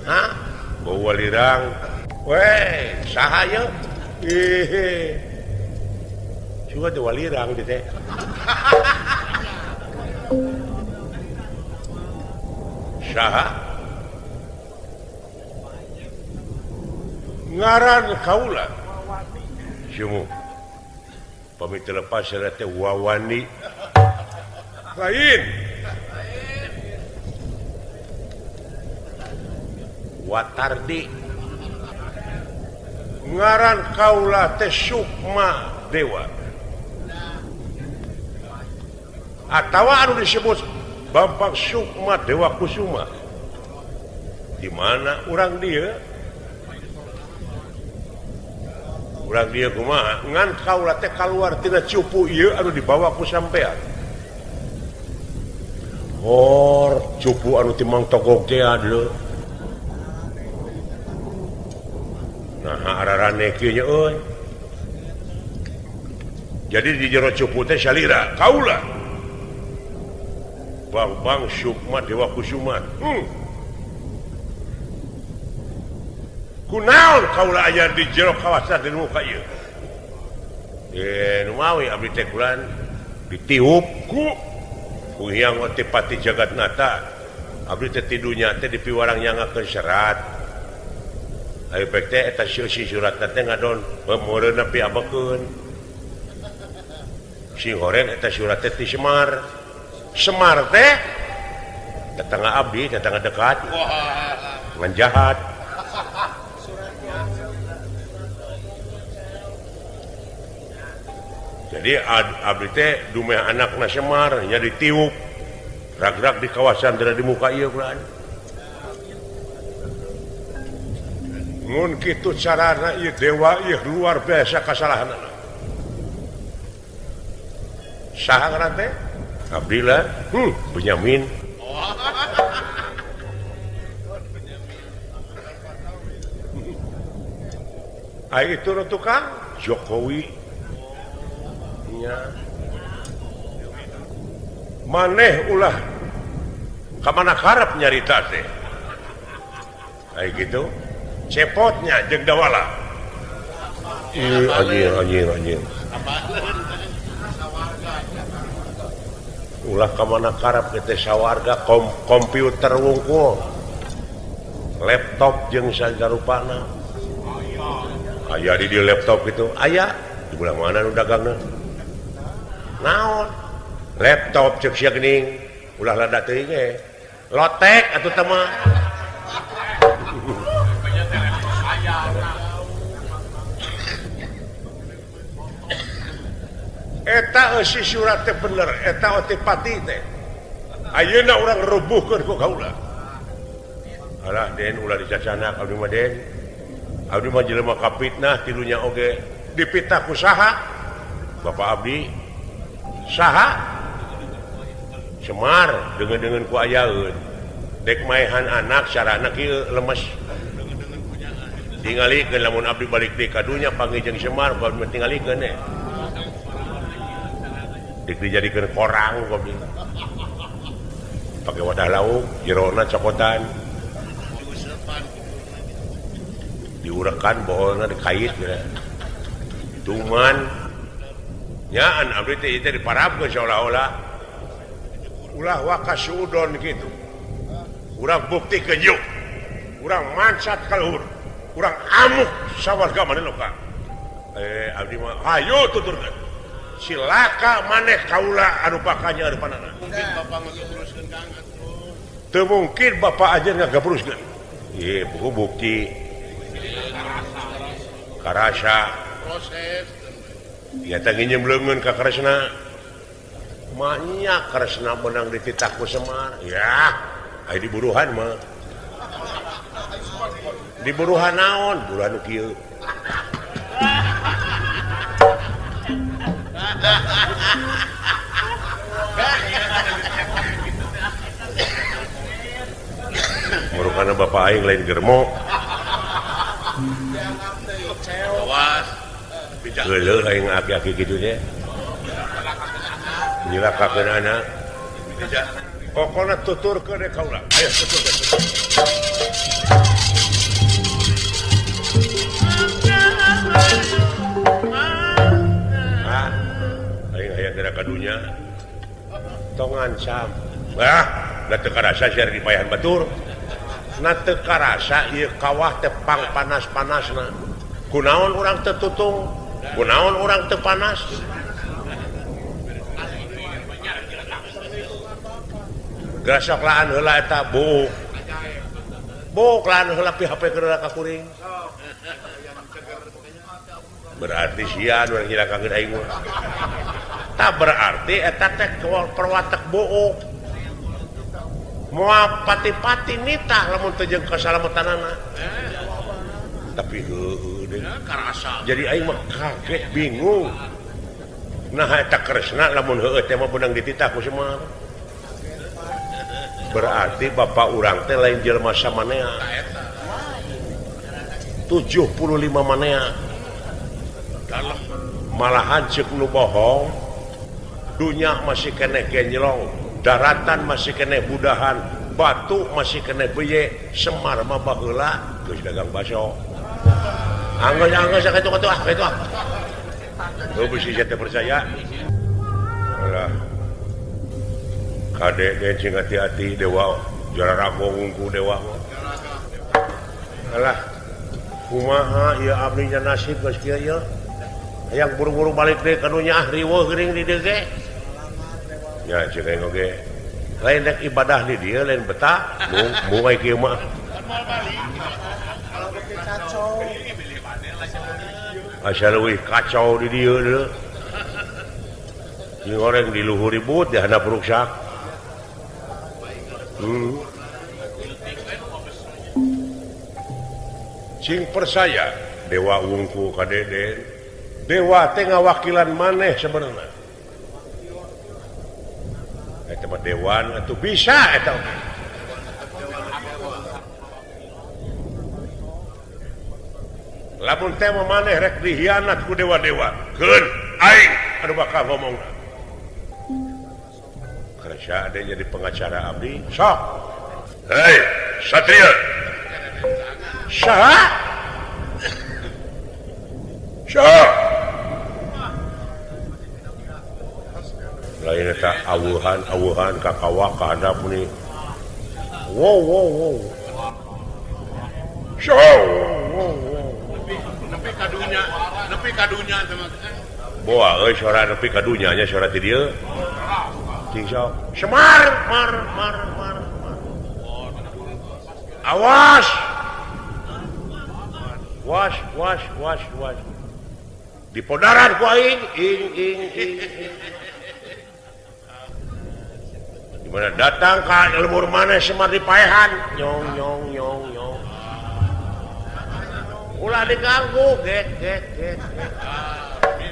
ha bawa lirang weh saha yeuh juga ada walirang gitu teh. Saha ngaran kaula simu pamit lepas teh Wawani lain Watardi ngaran kaula teh Sukma Dewa atawa anu disebut Bambang Sukma Dewa Kusuma di mana urang dia kumaha ngan kaula teh kaluar tina cupu ieu anu dibawa ku sampean hor cupu anu timang togog teh adeu nah ararane kieu nya euy jadi di jero cupu teh salira kaula Bang Sukma Dewa Kusuma kunaon kaula aya di jero kawasan di muka ieu nu mawi abdi teh kulan ditiup ku Hyang Otipati Jagatnata abdi teh tidunya teh dipiwarang nyangakeun serat aya pek teh eta si suratna teh ngadon pemeureunna piabekeun si horen eta surat teh ti Semar teh tetangga abdi tetangga dekat ngan jahat jadi abdi teh dumeh anakna Semar nya ditiup rag-rag di kawasan di muka ieu kulaan mun kitu carana ieu dewa ieu luar biasa kasalahanna saha ngaran teh abdi lah Benyamin ai itu tukang Jokowi nya maneh ulah kamana karep nyarita teh ai gitu cepotnya jeung dawala anjir ulah kamana karep teh sawarga komputer wungkul laptop jeung sagarupana aya di laptop itu aya di belah mana nu dagangna naon laptop ceuk sia geuning ulah lada teuing ge lotek atuh teh mah eta si surat teh bener eta Otipati teh ayeuna urang rubuhkeun ku kaula alah den ulah dicacana abdi mah den abdi mah jelema kapitnah tilunya oge dipitah ku saha Bapak abdi saha Semar dengan ku ayaeun dek maehan anak carana kieu lemes tingalikeun lamun abdi balik deui ka dunya panggih jeung Semar ku abdi tingalikeun teh dijadikeun korang kopi pakai wadah lauk jerona cokotan diurekan bohongna dikait gitu tuman nyaan abdi teh itu diparabkeun seolah-olah ulah wakasudon gitu urang buktikeun yuk urang mansat ka luhur urang amuk sawarga maneh ka abdi mah hayu tuturkeun silaka maneh kaula anu pakanya harapanana mungkin bapak ngagabruskeun kang atuh teu mungkin bapak aja ngagabruskeun ieu bukti karasa proses ya teh nginjem leungeun ka Kresna manya Kresna menang dititah ku Semar ya aya diburuhan mah diburuhan naon buruhan kieu Murukana bapak aing lain germo. Awas. Geuleuh aing aki-aki kitu nya. Nyilakakeun anak. Pokona tuturkeun deui kaula. Aya tuturkeun. Kadunya tong ngancam da teu karasa sia dipayahan batur na teu karasa ieu kawah teh pang panas-panasna kunaon urang teu tutung kunaon urang teu panas gasok laan heula eta buuk laan heula HP keur ka kuring berarti sia anu ngilakakeun aing mah tak berarti eta teh perwatek bohong moal pati-pati nitah lamun teu jeung kasalamatanana tapi heueuh deui karasa jadi aing mah kaget bingung nah eta Kresna lamun heueuh teh mah beunang dititah ku Semar berarti bapak urang teh lain jelema samanea 75 manea dalam malahan cek nu bohong dunya masih kena genjlong daratan masih kena budahan batu masih kena beye Semar mah baheula geus dagang baso anggeus sakitu ah kitu ah lu bisi teh percaya alah kade cing hati-hati dewa juara rago ngungku dewa alah kumaha ieu abdi nya nasib geus kieu ieu hayang buru-buru balik deui ka dunya ah riweuh geuring di dieu ge nya cing aing oge lain rek ibadah di dieu lain betah mung ai kieu mah asa leuwih kacau di dieu deui jeung orang di luhur ribut di handap ruksak cing persaya dewa wungku ka Deden dewa teh ngawakilan maneh sebenarnya eta mah dewan atuh bisa eta lamun teh mah maneh rek dihianat ku dewa-dewa keun aing anu bakal ngomong karena ada jadi pengacara abdi sok hei satria saha lain eta awuhan ka kawah ka handap ni wow nepi kadunya sama boa euy suara nepi kadunya nya suara ti dieu cing sok Semar mar awas was di podaran ku aing ing dimana datang ka lembur maneh Semar dipaehan nyong ulah diganggu get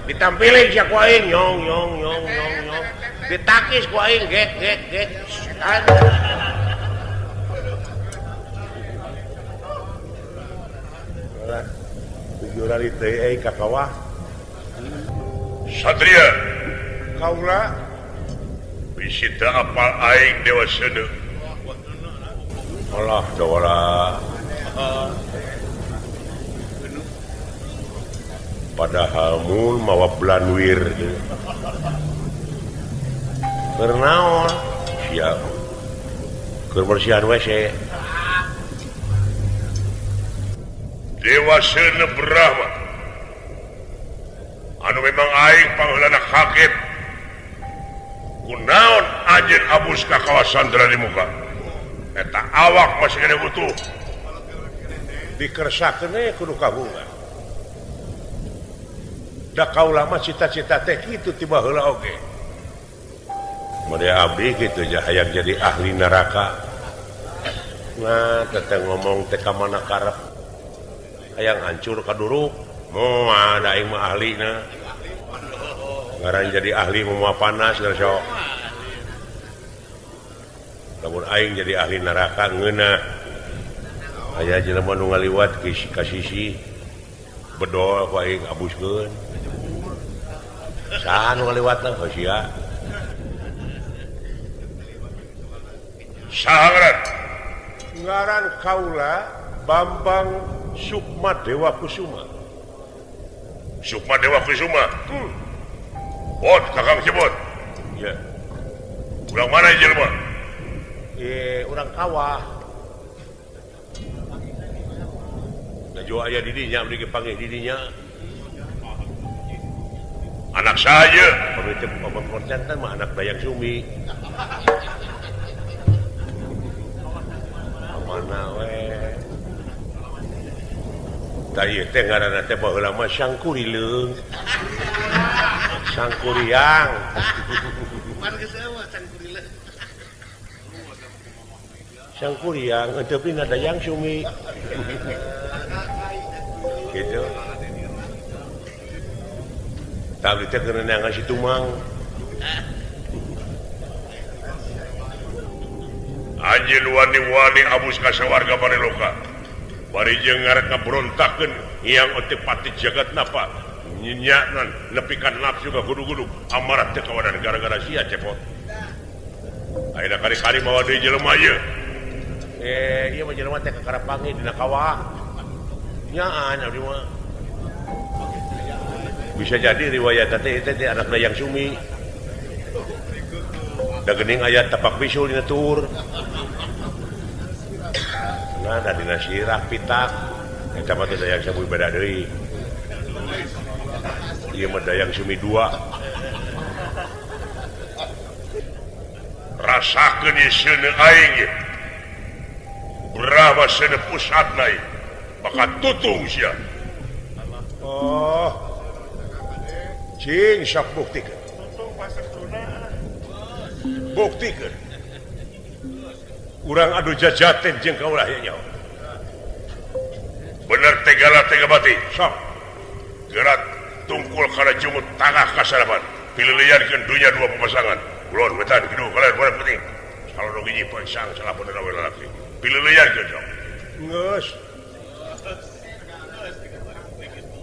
ditampilin sia ku aing nyong ditakis ku aing get tujuran itu ka kawah satria kaula bisi teu apal aing dewa seudeu alah dawala padahal mun mawa blanwir keur naon sia keur bersihan WC dewa seuneu Brahma anu memang aing pangeulana kaget kunaon anjeun abus ka kawasan di muka eta awak masih kena butuh dikersakeun we kudu kabungan da kaula mah cita-cita teh kitu ti baheula oge made abdi kitu ja hayang jadi ahli neraka nah teteh ngomong teh ka mana karep hayang hancur ka duruk moal da aing mah ahlina ngaran jadi ahli moal panas geus sok lamun aing jadi ahli neraka ngeunah aya jelema nu ngaliwat ka sisi bedol ku aing abuskeun saha nu ngaliwatna sia saha ngaran kaula Bambang Sukma Dewa Kusuma. Sukma Dewa Kusuma. Bot, kakang cebot. Iya. Urang mana jelema? Urang kawah. Najwa aya di dinya abdi panggih di dinya. Anak saja. Pemimpin kan mah anak Dayang Sumi. Mana we? Tadi teh ngaranna teh baheula mah Sangkurileung. Sangkuriang. Sangkuriang euteup dina Dayang Sumi. Gitu. Tapi teh keur neangan si Tumang. Anjeun wani-wani abus ka sawarga Pareloka. bari jeung ngarek ngabrontakeun yang otepati jagat napa nyenyanan nepikan nafsu ka gudu-gudu amarah teu kawadan gara-gara sia cepot ayeuna kari-kari mawa deui jelema ieu ieu mah jelema teh kakarapangi dina kawah nyaan abdi mah bisa jadi riwayat teh anak Dayang Sumi da geuning aya tapak bisul dina tur nah da dina sirah pitak eta mah teh Dayang Sumi beda deui ieu mah Dayang Sumi 2 rasakeun ieu seuneu aing ye Brahma seuneu pusatna ieu bakat tutung sia oh cing sok buktikeun buktikeun urang adu jajaten jeung kaulah nya bener tegala tega bati sok gerak tungkul kana jumut tangah kasarapan pileuliankeun dunya dua pemasangan ulun wetan kidu kalian boleh penting kalau nu hiji pangsang salah bener we lalaki pileuliankeun sok geus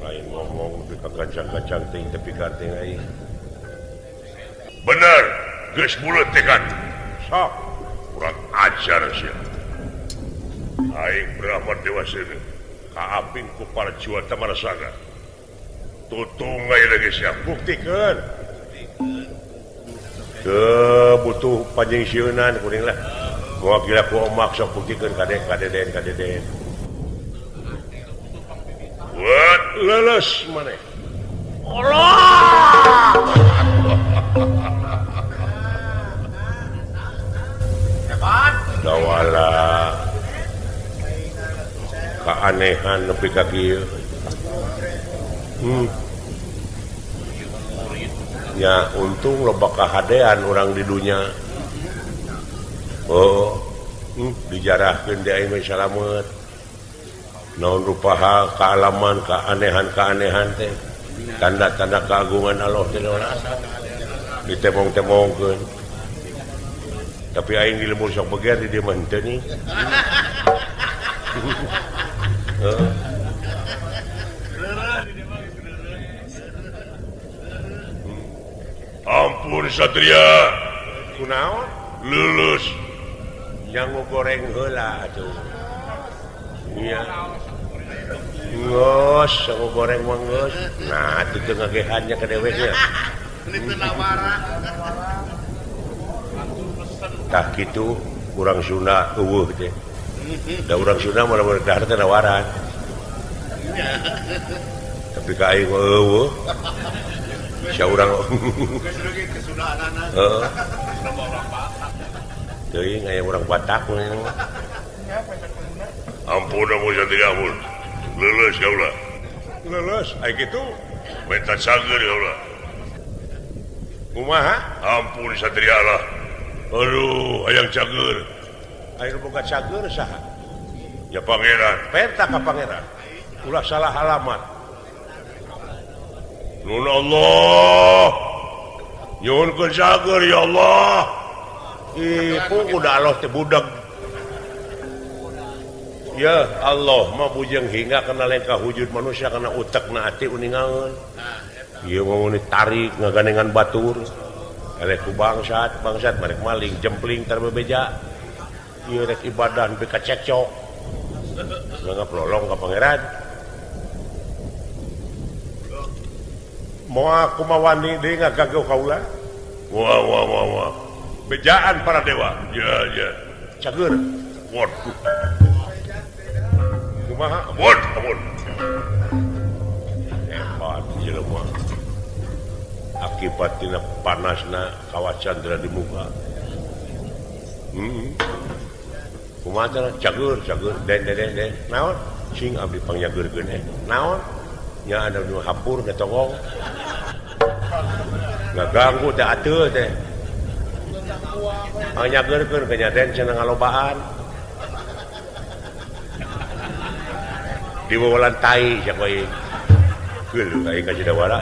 lain ngomong di kagancang-gancang ting tepi karting aing bener geus buleut teh kan sok kurang ajar sia aing Brahma Dewa Seuneu kaaping ku para jiwa tamarasaga tutung aya lagi sia buktikeun teu butuh panjingsieunan kuring lah moal kira ku omak sok buktikeun kadeden buat leles maneh Allah dawala keanehan nepi ka kieu ya untung loba kahadean orang di dunia dijarahkeun di aing salamet naon rupaha kealaman keanehan teh tanda-tanda keagungan Allah teh ditemong-temongkeun tapi aing di lembur sok beger di dieu mah henteu nih ampun satria kunaon lulus yang ngogoreng heula atuh iya geus ngogoreng mah geus nah atuh teu ngagehannya ka deweknya itu nawara tah kitu urang Sunda eueuh teh da urang Sunda mah lamun dahar teh nawaran tapi ka aing eueuh sia urang heeh teuing aya urang Batak mah ampun ampun satria ampun leuleus kaula leuleus aya kitu menta cager kaula kumaha ampun satria lah aduh hayang cager aya nu boga cager saha ya pangeran penta ka pangeran ulah salah alamat nun Allah nyuhunkeun cager ya Allah ieu udah Allah teh budak ya Allah mah bujang hingga kana lain ka wujud manusia kana utekna ati uningaeun ieu mah tarik ngagandengan batur eleh ku bangsat marek maling jempling tar bebeja ieu rek ibadah nepi ka cekcok ngaplolong ka pangeran moal kumaha wani deui ngagageuh kaula wah bejaan para dewa ya cager waduh kumaha ampun hebat jelema akibat tina panasna kawah candra di muka kumaha teh cager den naon sing abdi pangyageurkeun naon nya ada nu hapur ngetongong ngaganggu teh ateu teh nyageurkeun ke nyaden cenah ngalobaan di wawalan tai sia koe geuleuh aing ka Sidawala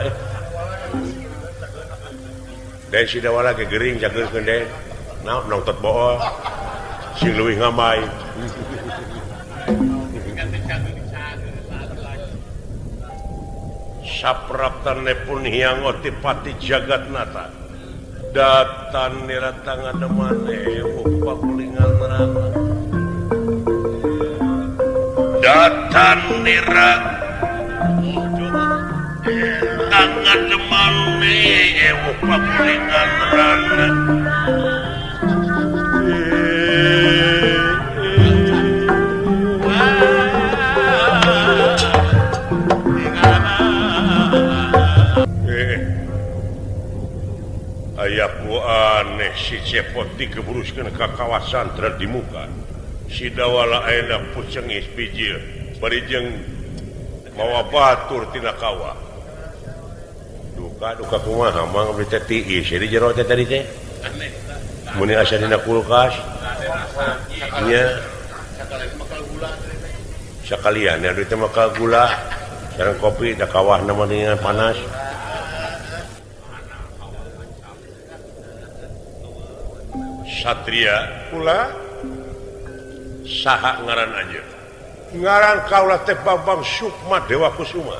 den Sidawala ge geuring jageurkeun den naon nongtot bool sing leuwih ngamai sapraptane pun hiang otipati jagatnata datan nirata ngademane pakulingan neraka datan nira ngademane pakulingan neraka Ayaku aneh si cepot dikeburuskan ke kawasan di muka si dawala ayeuna pucengis bijil parijeng mawa batur tina kawah duka kumaha mang beli teh tiis jadi jero teh tadi teh muni asa dina kulkas nya sakalian ya duit mah gula sareng kopi da kawah nama dengan panas Satria pula saha ngaran aja ngaran kaulah teh Bambang Sukma Dewa Kusuma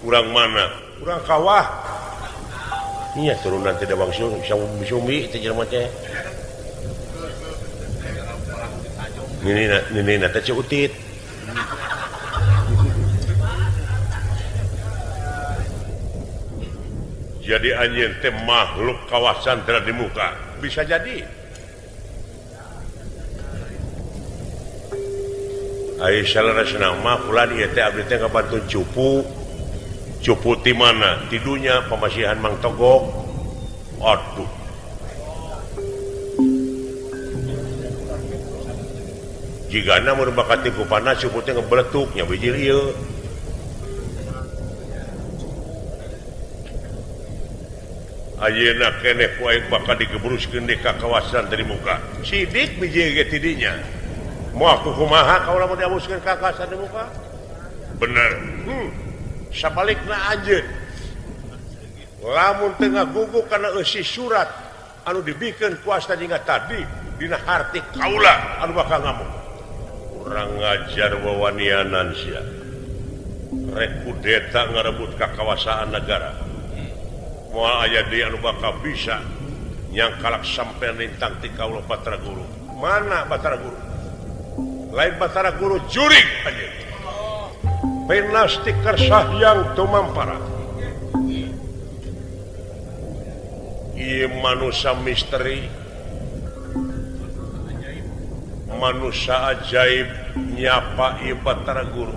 kurang mana kurang kawah iya turunan tidak Bang Sumi itu jelema teh ini teh Utit jadi anjeun teh makhluk kawasan di muka bisa jadi ai salarasna mah fulan ieu teh abdi teh ngabantu cupu ti mana ti dunya pamasihan Mang Togok aduh jigana mun bakati ku panas cupu teh ngebeletuk nya bijil ieu ayeuna keneh poe bakal digebruskeun di kawasan dari muka sidik biji ge tidinya moal kumaha kaula mau diabuskeun ka kawasan di muka bener sabalikna anjeun lamun teu ngaguguk kana eusi surat anu dibikeun ku asta jingga tadi dina harti kaula anu bakal ngamuk urang ngajar wawanianan sia rek kudeta ngarebut kakawasan negara moal aya deui anu bakal bisa nyangkalak sampean lintang ti kaula Batara Guru. Mana Batara Guru? Lain Batara Guru jurig aja. Penas ti kersahyang tumampara. Ieu manusia misteri. Manusia ajaib nyapa ieu Batara Guru.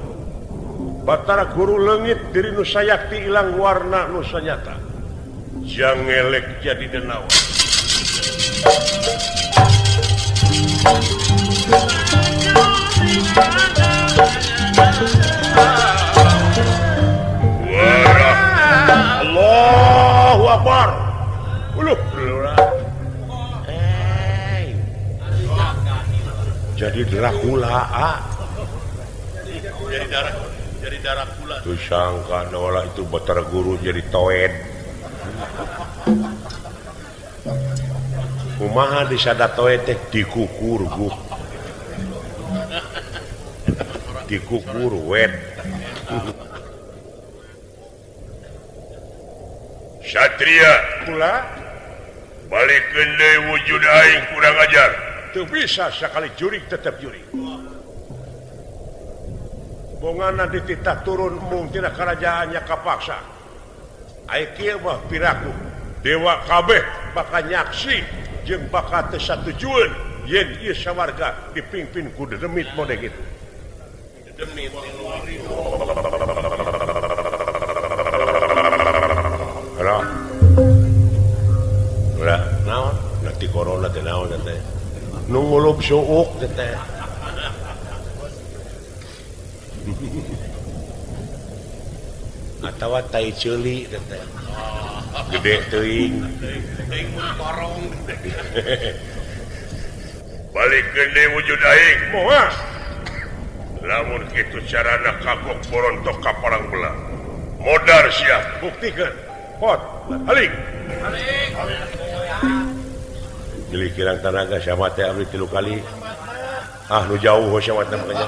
Batara Guru leungit diri nu sayakti ilang warna nu sanyata. Jangelek jadi denawa. Allahu Akbar. Jadi Dracula jadi Dracula. Tuh sangka dola itu Batara Guru jadi toed. Kumaha disadatoe teh dikukur wet Satria pula balikeun deui wujud aing kurang ajar teu bisa sakali jurig tetep jurig bongana dititah turun mung tina karajaannya kapaksa ai kieu mah piraku dewa kabeh bakal nyaksi jeung bakal teu satujueun yen ieu sawarga dipimpin ku demit mode kitu demit Ora naon nanti corona teh naon teh nu ngulup suuk teh atawa tai ceuli teh gede teuing balikeun deui wujud aing moal lamun kitu carana kagok borontok ka parang belah modar sia buktikeun pot halik jadi kirang tanaga sama teh abdi 3 kali nu jauh sama teh makanya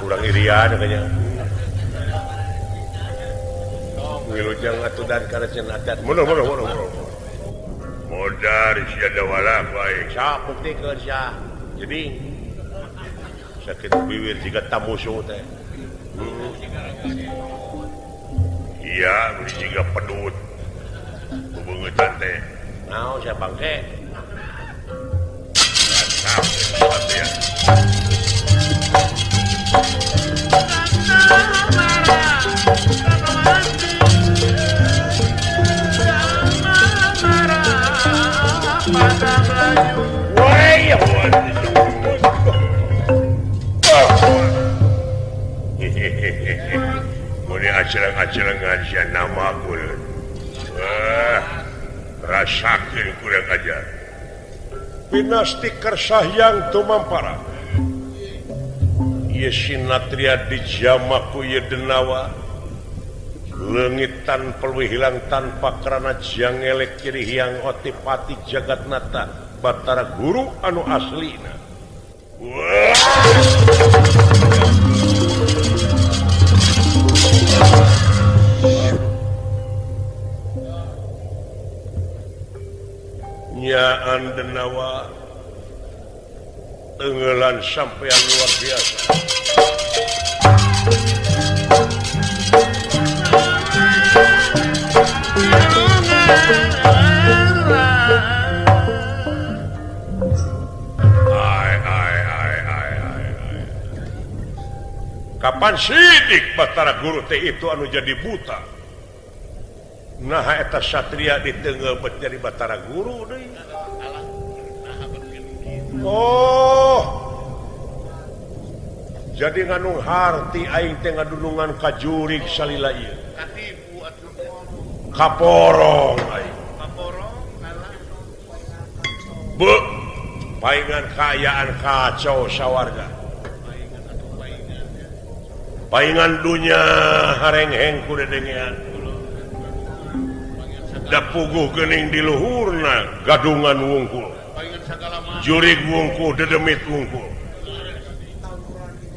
kurang irian kayaknya. Wilujeng atudan kana cenah adat. Mundur. Modar sia da walak bae. Sa buktikeun sia. Jadi sakit bibir jika tamusuh teh. Iya, beli jika pedut. Bebeungetan teh. Naon sia bangke? Mantap ya. Acerang-acerangan sia nama kureun. Rasakeun kurang ajar. Pinasti kersahyang tumampara. Ieu sinatria dijamaku ieu denawa. Leungitan pelwi hilang tanpa karana jangelek kiri hiang otipati jagatnata Batara Guru anu aslina. Nyaan denawa tenggelan sampean luar biasa. Kapan sidik Batara Guru teh itu anu jadi buta? Nah eta satria ditenggel jadi Batara Guru deui. Oh. Jadi nganu harti aing teh ngadunungan ka jurig salila ieu. Katipu atuh. Kaporong aing. Kaporong ngalah. Bu. Paingan kayaan kacau sawarga. Paingan dunya harengheng ku dedengean. Da puguh geuning di luhurna gadungan wungkul. Jurig wungkul dedemit wungkul.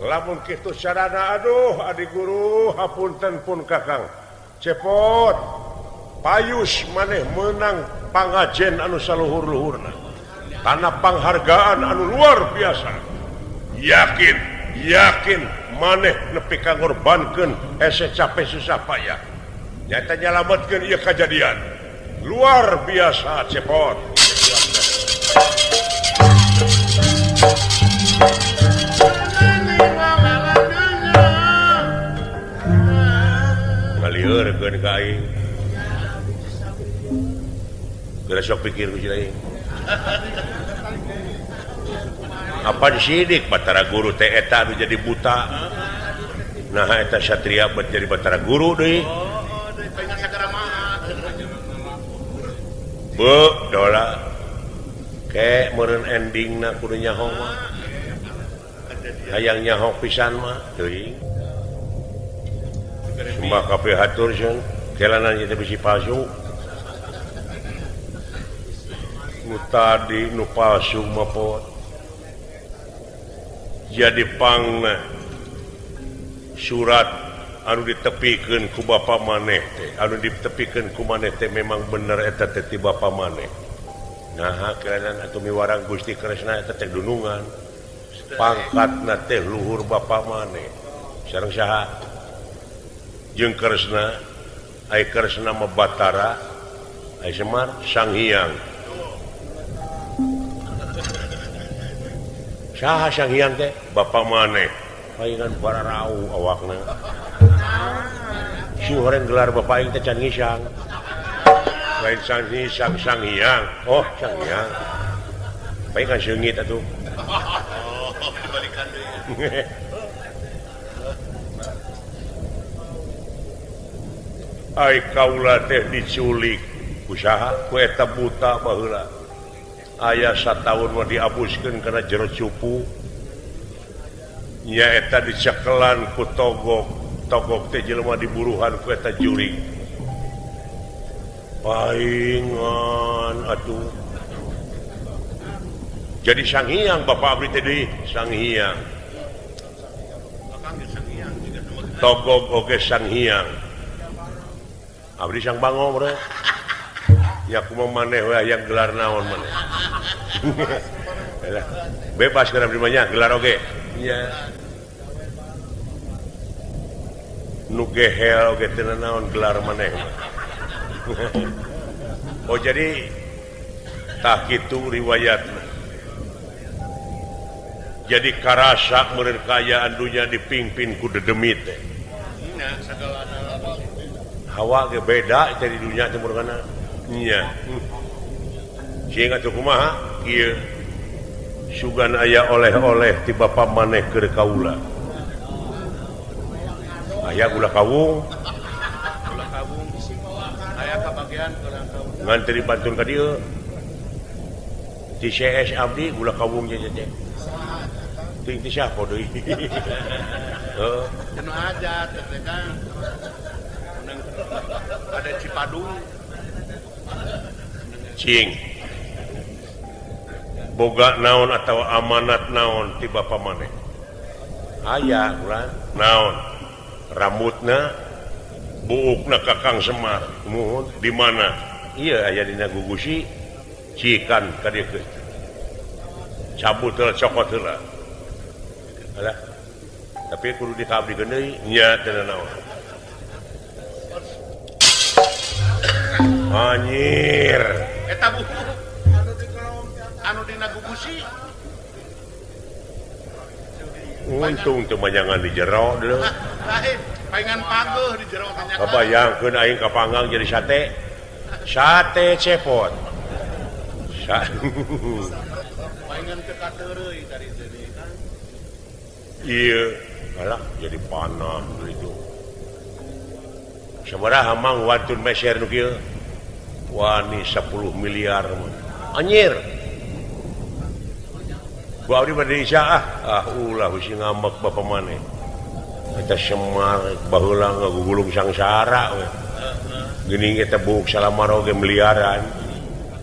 Lamun kitu carana aduh adik guru hapunten pun Kakang. Cepot. Payus maneh menang pangajen anu saluhur-luhurna. Karena penghargaan anu luar biasa. Yakin maneh nepi ka ngorbankeun hese capek susah payah. Nyata nyalametkeun ieu kejadian. Luar biasa Cepot. Ngalieureun ka aing. Geura sok pikir ku aing. Apa sidik Batara Guru teh eta anu jadi buta. Nah eta satria bet jadi Batara Guru deui. Pengen sagara maha. Bu, dola. Ke meureun endingna kudu nyaho mah. Hayang nyaho pisan mah teuing. Sumpah kabeh hatur jeung kelanan ieu teh bisi palsu. Nu tadi nu palsu mah pot. Jadi pangna surat anu ditepikeun ku bapa maneh teh anu ditepikeun ku maneh teh memang bener eta teh ti bapa maneh. Nah kelanan atuh miwarang Gusti Kresna eta teh dunungan pangkatna teh luhur bapa maneh sareng saha jeung Kresna ai Kresna mah Batara ai Semar Sang Hyang. Saha Sang Hyang teh bapa maneh paingan bararau awakna. Si horeng gelar bapa aing teh can ngisang. Lain Sang Ngisang Sang Hyang. Oh, Sang Hyang. Paingan seungit atuh. Oh, dibalikan deui. Ai kaula teh diculik ku saha? Ku eta buta baheula. Aya sataun mah diabuskeun kana jero cupu. Nya eta dicekelan ku togok teh jelema diburuhan ku eta jurig. Paingan atuh. Jadi Sang Hyang Bapak abdi teh deui Sang Hyang. togog oge Sang Hyang abdi sang bango bre ya kumaha maneh we aya gelar naon maneh bebas kana abdi mah gelar oge nya nu gehel oge teu naon gelar maneh oh jadi tah kitu riwayatna jadi karasa meureun kaayaan dunya dipingpin ku dedemit teh hawa ge beda jadi dunya teh murgana nya sieun atuh kumaha ieu sugan aya oleh-oleh ti bapa maneh keur kaula aya gula kawung aya kabagian gelang kawung ngan teu dibantun ka dieu ti CS abdi gula kawung teh ting ti siapa deui heeh anu aja teh kan ada Cipadung cing boga naon atau amanat naon ti bapa maneh aya ulah naon rambutna buukna Kakang Semar muhun di mana iya aya dina gugusi cikan ka dieu cabut heula cokot heula alah tapi kudu dikabdikeun deui nya teu naon anjir eta buku anu dina gugusi untung teu manyangan di jero deuleu lain paingan pageuh di jero tanya kabayangkeun aing kapanggang jadi sate cepot paingan teu kateureuy tadi teh kan iya alah jadi panah gitu sabaraha mang wantun meser nu kieu wani 10 miliar anjir gua abdi bade isya ulah usi ngambek bapa maneh eta Semar baheula ngagugulung sangsara we geuning eta buuk salamar oge miliaran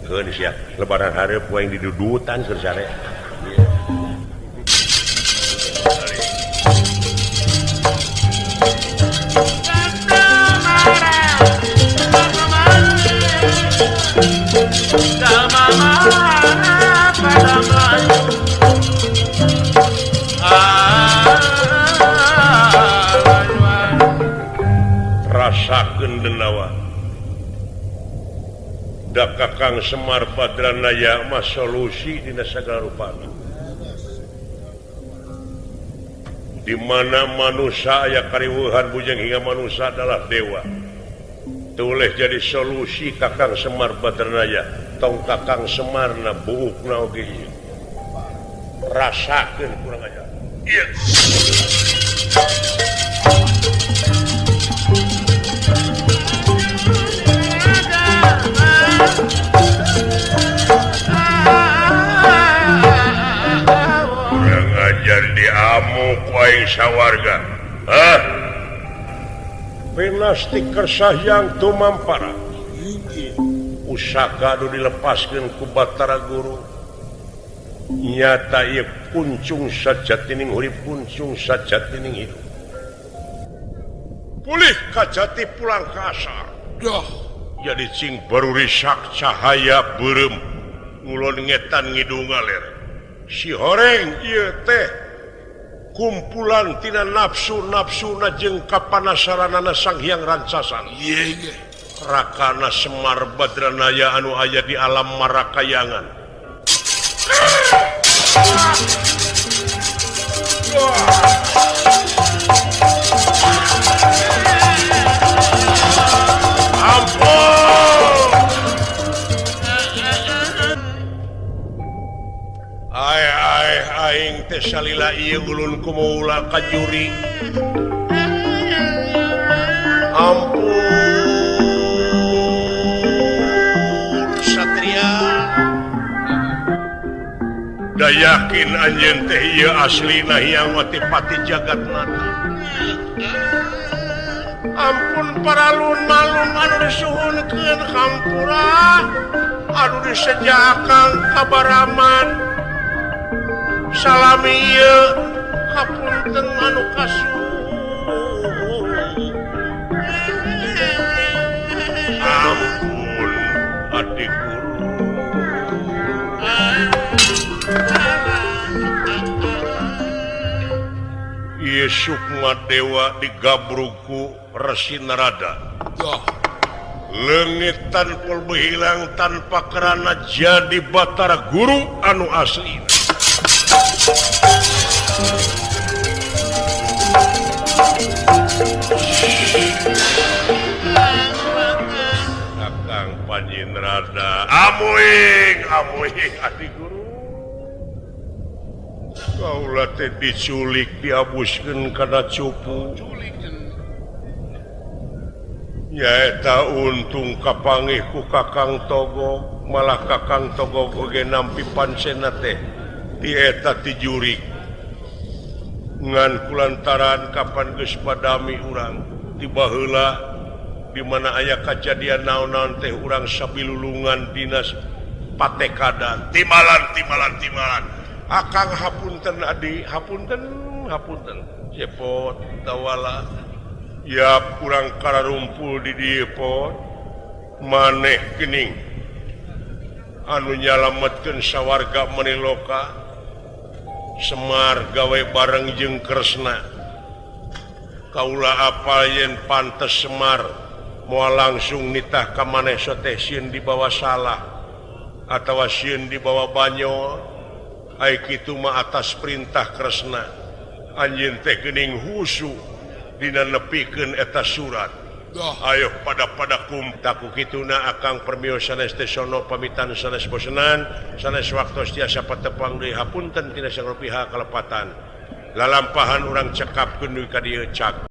keun sia lebaran hareup we yang didudutan keur sare rasakeun denawa da Kakang Semar Badranaya mah solusi dina sagala rupana di mana manusia aya kariweuhan bujang hingga manusia adalah dewa tuleh jadi solusi Kakang Semar Badranaya tong Kakang Semarna buukna oge ieu rasakeun kurang aja ieu kurang ajar diamuk wae sawarga penastik kersah yang tumampara usaka anu dilepaskeun ku Batara Guru nyata ieu kuncung sajatining urip kuncung sajatining hidup pulih ka jati pulang ka asar jadi cing baru risak cahaya beureum ngulon ngetan ngidung ngaler si horeng ieu teh kumpulan tina nafsu-nafsuna jeung kapanasaranana Sang Hyang Rancasan rakana Semar Badranaya anu aya di alam marakayangan ampun aing teh salila ieu ulun kumaula ka juri ampun satria da yakin anjeun teh ieu aslina Hyang Otipati Jagatnata ampun paralun malun anu disuhunkeun hampura anu disejakan kabaraman salami ieu hapunten anu kasuhun ampun adik guru ieu Sukma Dewa digabruku Resi Narada leungitan pulbu hilang tanpa kerana jadi Batara Guru anu asli Kakang Panjinrada amuing adik guru kaula teh diculik diabuskeun kana cupu nyaeta untung kapanggih ku Kakang Togo malah Kakang Togo ge nampi pansena teh ti eta ti jurik ngan kulantaran kapan geus padami urang tiba heula di mana aya kajadian naon-naon teh urang sabilulungan dinas patekadan timalan akang hapunten adi hapunten cepot tawala ya kurang kararumpul di dieu pot maneh geuning anu nyalametkeun sawarga Maniloka Semar gawe bareng jeung Kresna kaula apal yen pantes Semar moal langsung nitah ka maneh teh sieun dibawa salah atawa sieun dibawa banyo ai kitu mah atas perintah Kresna anjeun teh geuning husu dina nepikeun eta surat ayo pada kum taku kituna akang permios sanes teh sono pamitan sanes bosenan sanes waktos tiasa patepang deui hapunten tina sang pihak kalepatan lalampahan urang cekapkeun deui ka dieu cak